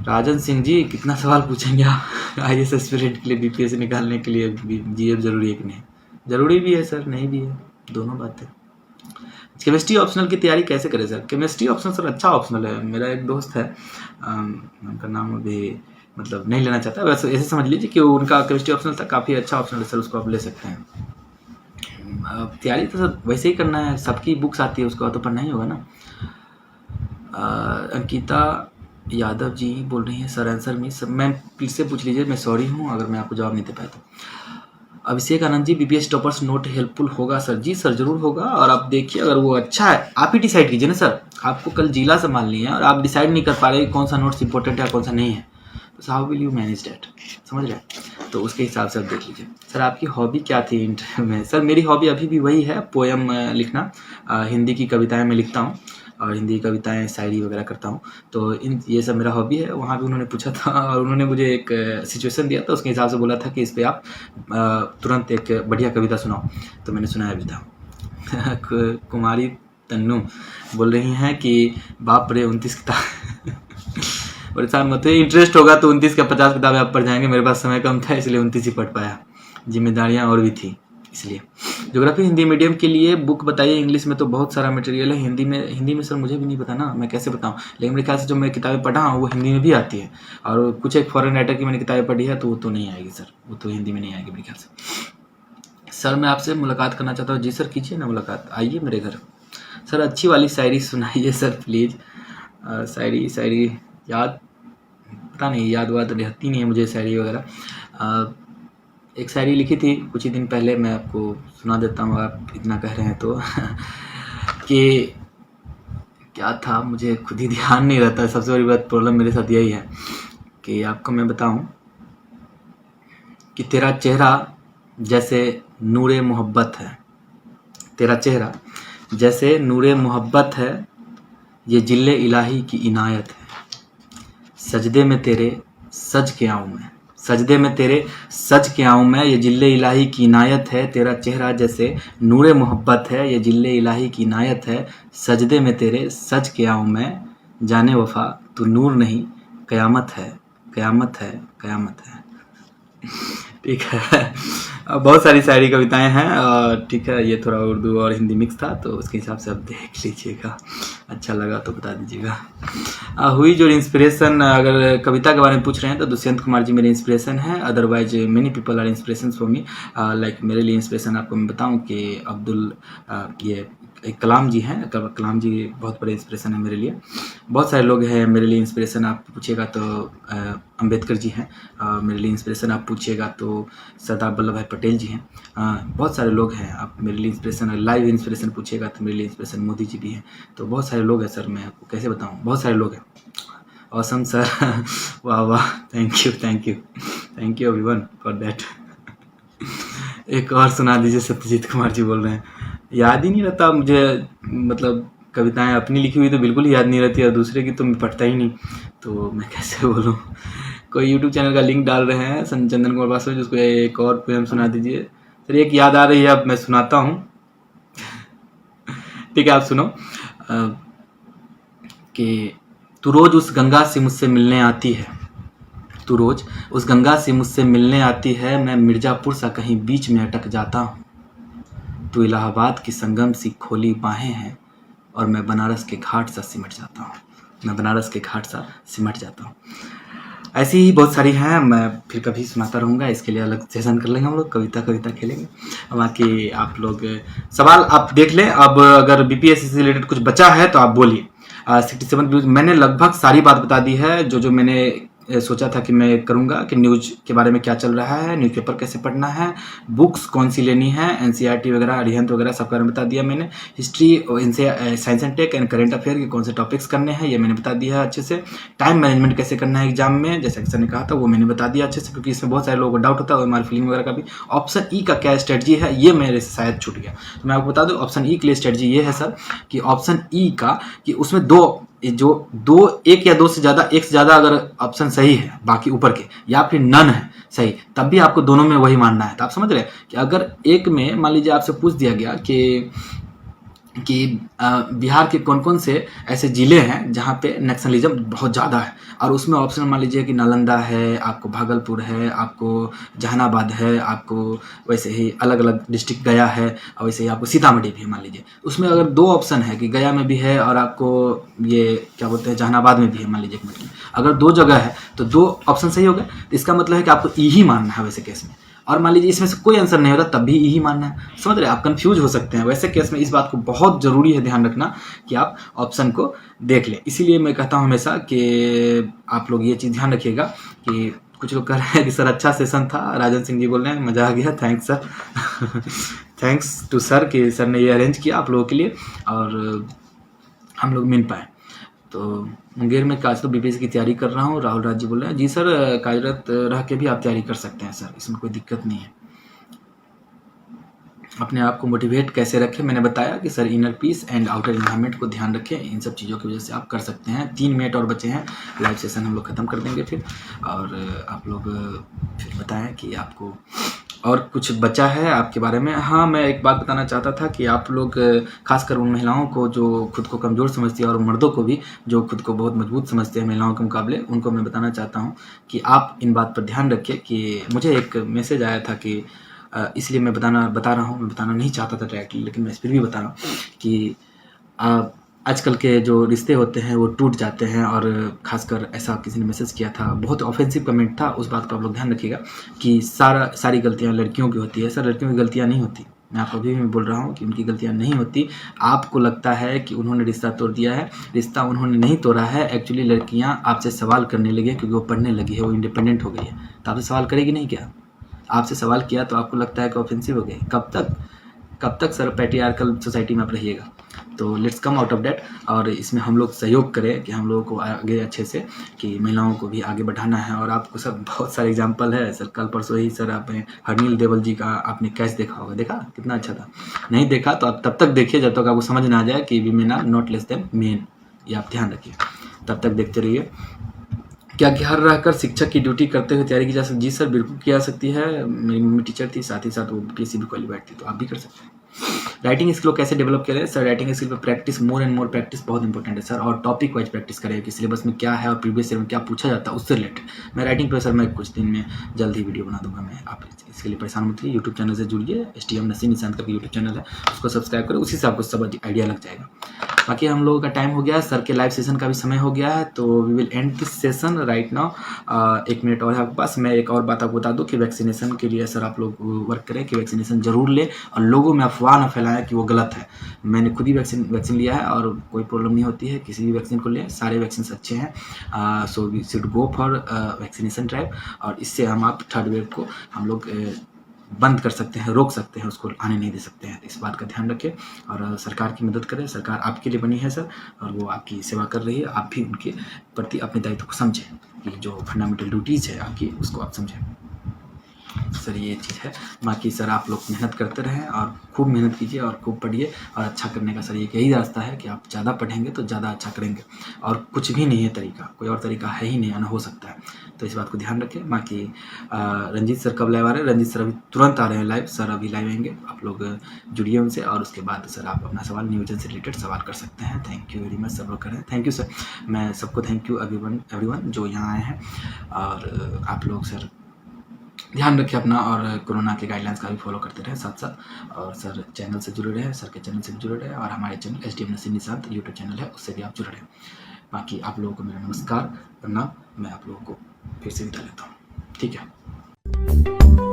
राजन सिंह जी कितना सवाल पूछेंगे आप IAS एस्पिरेंट के लिए, BPSC निकालने के लिए GF जरूरी है कि नहीं? जरूरी भी है सर, नहीं भी है, दोनों बातें। केमिस्ट्री ऑप्शनल की तैयारी कैसे करें सर? केमिस्ट्री ऑप्शनल सर अच्छा ऑप्शनल है। मेरा एक दोस्त है, उनका नाम अभी मतलब नहीं लेना चाहता, वैसे ऐसे समझ लीजिए कि उनका केमिस्ट्री ऑप्शनल था, काफ़ी अच्छा ऑप्शनल है सर, उसको आप ले सकते हैं। तैयारी तो सर वैसे ही करना है, सबकी बुक्स आती है, उसको तो पढ़ना ही होगा ना। अंकिता यादव जी बोल रही हैं सर आंसर में, सब मैम फिर से पूछ लीजिए, मैं सॉरी हूँ अगर मैं आपको जवाब नहीं दे पाया तो। Abhishek Anand ji BPS toppers note helpful होगा सर? जी सर जरूर होगा, और आप देखिए अगर वो अच्छा है आप ही डिसाइड कीजिए ना सर। आपको कल जिला संभालनी है और आप डिसाइड नहीं कर पा रहे कौन सा नोट्स इंपॉर्टेंट है कौन सा नहीं है, तो how will you manage that, समझ रहे हैं? तो उसके हिसाब से आप देख लीजिए। सर आपकी हॉबी क्या थी इंटर में? सर मेरी हॉबी अभी भी वही है, पोएम लिखना, हिंदी की कविताएँ मैं लिखता हूँ और हिंदी कविताएं शायरी वगैरह करता हूँ। तो ये सब मेरा हॉबी है। वहाँ भी उन्होंने पूछा था और उन्होंने मुझे एक सिचुएशन दिया था, उसके हिसाब से बोला था कि इस पर आप तुरंत एक बढ़िया कविता सुनाओ, तो मैंने सुनाया भी था। कुमारी तन्नू बोल रही हैं कि बाप रे 29 किताब परेशान मत होइए, इंटरेस्ट होगा तो 29 का 50 किताबें आप पढ़ जाएंगे। मेरे पास समय कम था इसलिए 29 ही पढ़ पाया, जिम्मेदारियाँ और भी थी इसलिए। ज्योग्राफी हिंदी मीडियम के लिए बुक बताइए, इंग्लिश में तो बहुत सारा मटेरियल है, हिंदी में सर मुझे भी नहीं पता ना, मैं कैसे बताऊं। लेकिन मेरे ख्याल से जो मैं किताबें पढ़ा हूँ वो हिंदी में भी आती है, और कुछ एक फॉरेन राइटर की मैंने किताबें पढ़ी है तो वो तो नहीं आएगी सर, वो तो हिंदी में नहीं आएगी मेरे ख्याल से। सर मैं आपसे मुलाकात करना चाहता हूँ। जी सर कीजिए ना मुलाकात, आइए मेरे घर। सर अच्छी वाली शायरी सुनाइए सर प्लीज़। शायरी याद पता नहीं, याद वाद रहती नहीं है मुझे शायरी वगैरह। एक शायरी लिखी थी कुछ ही दिन पहले, मैं आपको सुना देता हूँ आप इतना कह रहे हैं तो कि क्या था मुझे खुद ही ध्यान नहीं रहता है। सबसे बड़ी बात प्रॉब्लम मेरे साथ यही है कि आपको मैं बताऊं कि तेरा चेहरा जैसे नूरे मोहब्बत है, तेरा चेहरा जैसे नूरे मोहब्बत है, ये जिल्ले इलाही की इनायत है। सजदे में तेरे सज के आऊँ मैं, सजदे में तेरे सज के आऊँ मैं, ये जिल्ले इलाही की इनायत है। तेरा चेहरा जैसे नूरे मोहब्बत है, ये जिल्ले इलाही की इनायत है। सजदे में तेरे सज के आऊँ मैं, जाने वफा तू नूर नहीं क़यामत है, क़यामत है, क़यामत है। ठीक है, बहुत सारी शायरी कविताएं हैं, ठीक है। ये थोड़ा उर्दू और हिंदी मिक्स था तो उसके हिसाब से आप देख लीजिएगा, अच्छा लगा तो बता दीजिएगा। हुई जो इंस्पिरेशन, अगर कविता के बारे में पूछ रहे हैं तो दुष्यंत कुमार जी मेरे इंस्पिरेशन है। Otherwise many people are inspiration for me. Like मेरे लिए इंस्पिरेशन आपको मैं बताऊं कि अब्दुल ये कलाम जी हैं, कलाम जी बहुत बड़े इंस्पिरेशन है मेरे लिए। बहुत सारे लोग हैं मेरे लिए इंस्पिरेशन, आप पूछिएगा तो अंबेडकर जी हैं, मेरे लिए इंस्पिरेशन आप पूछिएगा तो सरदार वल्लभ भाई पटेल जी हैं। बहुत सारे लोग हैं आप मेरे लिए इंस्पिरेशन, लाइव इंस्पिरेशन पूछिएगा तो मेरे लिए इंस्पिरेशन मोदी जी भी हैं। तो बहुत सारे लोग हैं सर, मैं आपको कैसे बताऊँ, बहुत सारे लोग हैं। ऑसम सर वाह वाह, thank you thank you thank you everyone for that. एक और सुना दीजिए, सत्यजीत कुमार जी बोल रहे हैं। याद ही नहीं रहता मुझे, मतलब कविताएं अपनी लिखी हुई तो बिल्कुल ही याद नहीं रहती और दूसरे की तो मैं पढ़ता ही नहीं, तो मैं कैसे बोलूँ। कोई यूट्यूब चैनल का लिंक डाल रहे हैं चंदन कुमार बासु, जिसको एक और पोएम सुना दीजिए सर। एक याद आ रही है, अब मैं सुनाता हूँ, ठीक है आप सुनो। कि तू रोज उस गंगा से मुझसे मिलने आती है, तू रोज उस गंगा से मुझसे मिलने आती है, मैं मिर्ज़ापुर सा कहीं बीच में अटक जाता हूँ। तू इलाहाबाद की संगम सी खोली बाहें हैं और मैं बनारस के घाट सा सिमट जाता हूँ, मैं बनारस के घाट सा सिमट जाता हूँ। ऐसी ही बहुत सारी हैं, मैं फिर कभी सुनाता रहूँगा, इसके लिए अलग सेशन कर लेंगे हम लोग, कविता खेलेंगे। बाकी आप लोग सवाल आप देख लें, अब अगर BPSC से रिलेटेड कुछ बचा है तो आप बोलिए। 67 व्यूज मैंने लगभग सारी बात बता दी है, जो मैंने सोचा था कि मैं करूँगा कि न्यूज़ के बारे में क्या चल रहा है, न्यूज़पेपर कैसे पढ़ना है, बुक्स कौन सी लेनी है, एनसीईआरटी वगैरह, अरिहंत वगैरह सब बारे में बता दिया मैंने। हिस्ट्री और इनसे science and tech and current affair के कौन से टॉपिक्स करने हैं ये मैंने बता दिया है अच्छे से। टाइम मैनेजमेंट कैसे करना है एग्जाम में, जैसे कि सर ने कहा था वो मैंने बता दिया अच्छे से, क्योंकि इसमें बहुत सारे लोगों को डाउट होता है, हमारी फिलिंग वगैरह का भी। ऑप्शन ई का क्या स्ट्रेटजी है ये मेरे से शायद छूट गया, तो मैं आपको बता दूँ ऑप्शन ई के लिए स्ट्रेटजी ये है सर कि ऑप्शन ई का कि उसमें एक या दो से ज़्यादा, एक से ज़्यादा अगर ऑप्शन सही है बाकी ऊपर के, या फिर नन है सही, तब भी आपको दोनों में वही मानना है। तो आप समझ रहे हैं कि अगर एक में मान लीजिए आपसे पूछ दिया गया कि बिहार के कौन कौन से ऐसे ज़िले हैं जहाँ पे नक्सलिज्म बहुत ज़्यादा है, और उसमें ऑप्शन मान लीजिए कि नालंदा है, आपको भागलपुर है, आपको जहानाबाद है, आपको वैसे ही अलग अलग डिस्ट्रिक्ट गया है, और वैसे ही आपको सीतामढ़ी भी है मान लीजिए। उसमें अगर दो ऑप्शन है कि गया में भी है और आपको ये क्या बोलते हैं जहानाबाद में भी है मान लीजिए, एक मिनट में अगर दो जगह है तो दो ऑप्शन सही हो गए, तो इसका मतलब है कि आपको ई ही मानना है वैसे केस में। और मान लीजिए इसमें से कोई आंसर नहीं होता तब भी यही मानना है, समझ रहे हैं, आप कंफ्यूज हो सकते हैं। वैसे केस में इस बात को बहुत ज़रूरी है ध्यान रखना कि आप ऑप्शन को देख लें। इसीलिए मैं कहता हूँ हमेशा कि आप लोग ये चीज़ ध्यान रखिएगा कि कुछ लोग कह रहे हैं कि सर अच्छा सेशन था, राजन सिंह जी बोल रहे हैं मज़ा आ गया, thanks sir thanks to sir कि सर ने ये अरेंज किया आप लोगों के लिए और हम लोग मिल पाए। तो मुंगेर में आज तो बीपीएससी की तैयारी कर रहा हूँ, राहुल राज जी बोल रहे हैं। जी सर, कार्यरत रह के भी आप तैयारी कर सकते हैं सर, इसमें कोई दिक्कत नहीं है। अपने आप को मोटिवेट कैसे रखें, मैंने बताया कि sir inner peace and outer environment को ध्यान रखें, इन सब चीज़ों की वजह से आप कर सकते हैं। 3 मिनट और बचे हैं, लाइव सेशन हम लोग ख़त्म कर देंगे फिर, और आप लोग फिर बताएं कि आपको और कुछ बचा है आपके बारे में। हाँ, मैं एक बात बताना चाहता था कि आप लोग खासकर उन महिलाओं को जो खुद को कमज़ोर समझती है और मर्दों को भी जो खुद को बहुत मजबूत समझते हैं महिलाओं के मुकाबले, उनको मैं बताना चाहता हूँ कि आप इन बात पर ध्यान रखिए। कि मुझे एक मैसेज आया था कि इसलिए मैं बता रहा हूँ, मैं बताना नहीं चाहता था डायरेक्टली, लेकिन मैं फिर भी बता रहा हूँ कि आजकल के जो रिश्ते होते हैं वो टूट जाते हैं, और ख़ासकर ऐसा किसी ने मैसेज किया था, बहुत ऑफेंसिव कमेंट था। उस बात को आप लोग ध्यान रखिएगा कि सारी गलतियाँ लड़कियों की होती है। सर लड़कियों की गलतियाँ नहीं होती, मैं आपको अभी भी बोल रहा हूँ कि उनकी गलतियाँ नहीं होती। आपको लगता है कि उन्होंने रिश्ता तोड़ दिया है, रिश्ता उन्होंने नहीं तोड़ा है। एक्चुअली लड़कियाँ आपसे सवाल करने लगी है क्योंकि वो पढ़ने लगी है, वो इंडिपेंडेंट हो गई है, तो आपसे सवाल करेगी नहीं क्या? आपसे सवाल किया तो आपको लगता है कि ऑफेंसिव हो गए। कब तक सर पैट्रियार्कल सोसाइटी में आप रहिएगा? तो let's come out of that, और इसमें हम लोग सहयोग करें कि हम लोगों को आगे अच्छे से, कि महिलाओं को भी आगे बढ़ाना है। और आपको सर बहुत सारे एग्जांपल है सर, कल परसों ही सर आपने हरनील देवल जी का आपने कैच देखा होगा, देखा कितना अच्छा था? नहीं देखा तो आप तब तक देखिए जब तक आपको समझ ना आ जाए कि women are not less than men, ये आप ध्यान रखिए, तब तक देखते रहिए। क्या घर रहकर शिक्षक की ड्यूटी करते हुए तैयारी की जा सकती? जी सर बिल्कुल की जा सकती है, मेरी मम्मी टीचर थी, साथ ही साथ वो पीएससी भी क्वालिफाइड थी, तो आप भी कर सकते हैं। राइटिंग स्किल को कैसे डेवलप करें? सर राइटिंग स्किल पर practice, more and more practice बहुत इंपॉर्टेंट है सर, और टॉपिक वाइज प्रैक्टिस करें कि सिलेबस में क्या है और प्रीवियस ईयर में क्या पूछा जाता है उससे रिलेटेड। मैं राइटिंग पर सर मैं कुछ दिन में जल्द ही वीडियो बना दूंगा मैं, आप इसके लिए परेशान मत होइए। यूट्यूब चैनल से जुड़िए, STM नसीम निशांत का भी यूट्यूब चैनल है, उसको सब्सक्राइब करें, उसी से आपको सब आइडिया लग जाएगा। बाकी हम लोगों का टाइम हो गया है, सर के लाइव सेशन का भी समय हो गया है, तो we will end this session right now. 1 minute और है आपके पास। मैं एक और बात आपको बता दूं कि वैक्सीनेशन के लिए सर आप लोग वर्क करें कि वैक्सीनेशन जरूर लें, और लोगों में अफवाह न फैलाएं कि वो गलत है। मैंने खुद ही वैक्सीन लिया है और कोई प्रॉब्लम नहीं होती है, किसी भी वैक्सीन को लें, सारे वैक्सीन अच्छे हैं। So we should go for vaccination drive, और इससे हम आप थर्ड वेव को हम लोग बंद कर सकते हैं, रोक सकते हैं, उसको आने नहीं दे सकते हैं। इस बात का ध्यान रखें और सरकार की मदद करें। सरकार आपके लिए बनी है सर, और वो आपकी सेवा कर रही है, आप भी उनके प्रति अपने दायित्व को समझें कि जो फंडामेंटल ड्यूटीज़ है आपकी उसको आप समझें सर, ये चीज़ है। बाकी सर आप लोग मेहनत करते रहें और खूब मेहनत कीजिए और खूब पढ़िए, और अच्छा करने का सर एक यही रास्ता है कि आप ज़्यादा पढ़ेंगे तो ज़्यादा अच्छा करेंगे, और कुछ भी नहीं है तरीका, कोई और तरीका है ही नहीं, ना हो सकता है, तो इस बात को ध्यान रखें। बाकी रंजीत सर कब लाइव आ रहे हैं? रंजीत सर अभी तुरंत आ रहे हैं लाइव, सर अभी लाइव आएंगे, आप लोग जुड़िए उनसे, और उसके बाद सर आप अपना सवाल नियोजन से रिलेटेड सवाल कर सकते हैं। थैंक यू वेरी मच, सब लोग करें, थैंक यू सर, मैं सबको थैंक यू एवरीवन जो यहाँ आए हैं, और आप लोग सर ध्यान रखें अपना, और कोरोना के गाइडलाइंस का भी फॉलो करते रहे साथ साथ, और सर चैनल से जुड़े रहे, सर के चैनल से भी जुड़े रहे, और हमारे channel STM Naseem Nishant YouTube channel है उससे भी आप जुड़े रहे। बाकी आप लोगों को मेरा नमस्कार, प्रणाम, मैं आप लोगों को फिर से विदा लेता हूँ, ठीक है।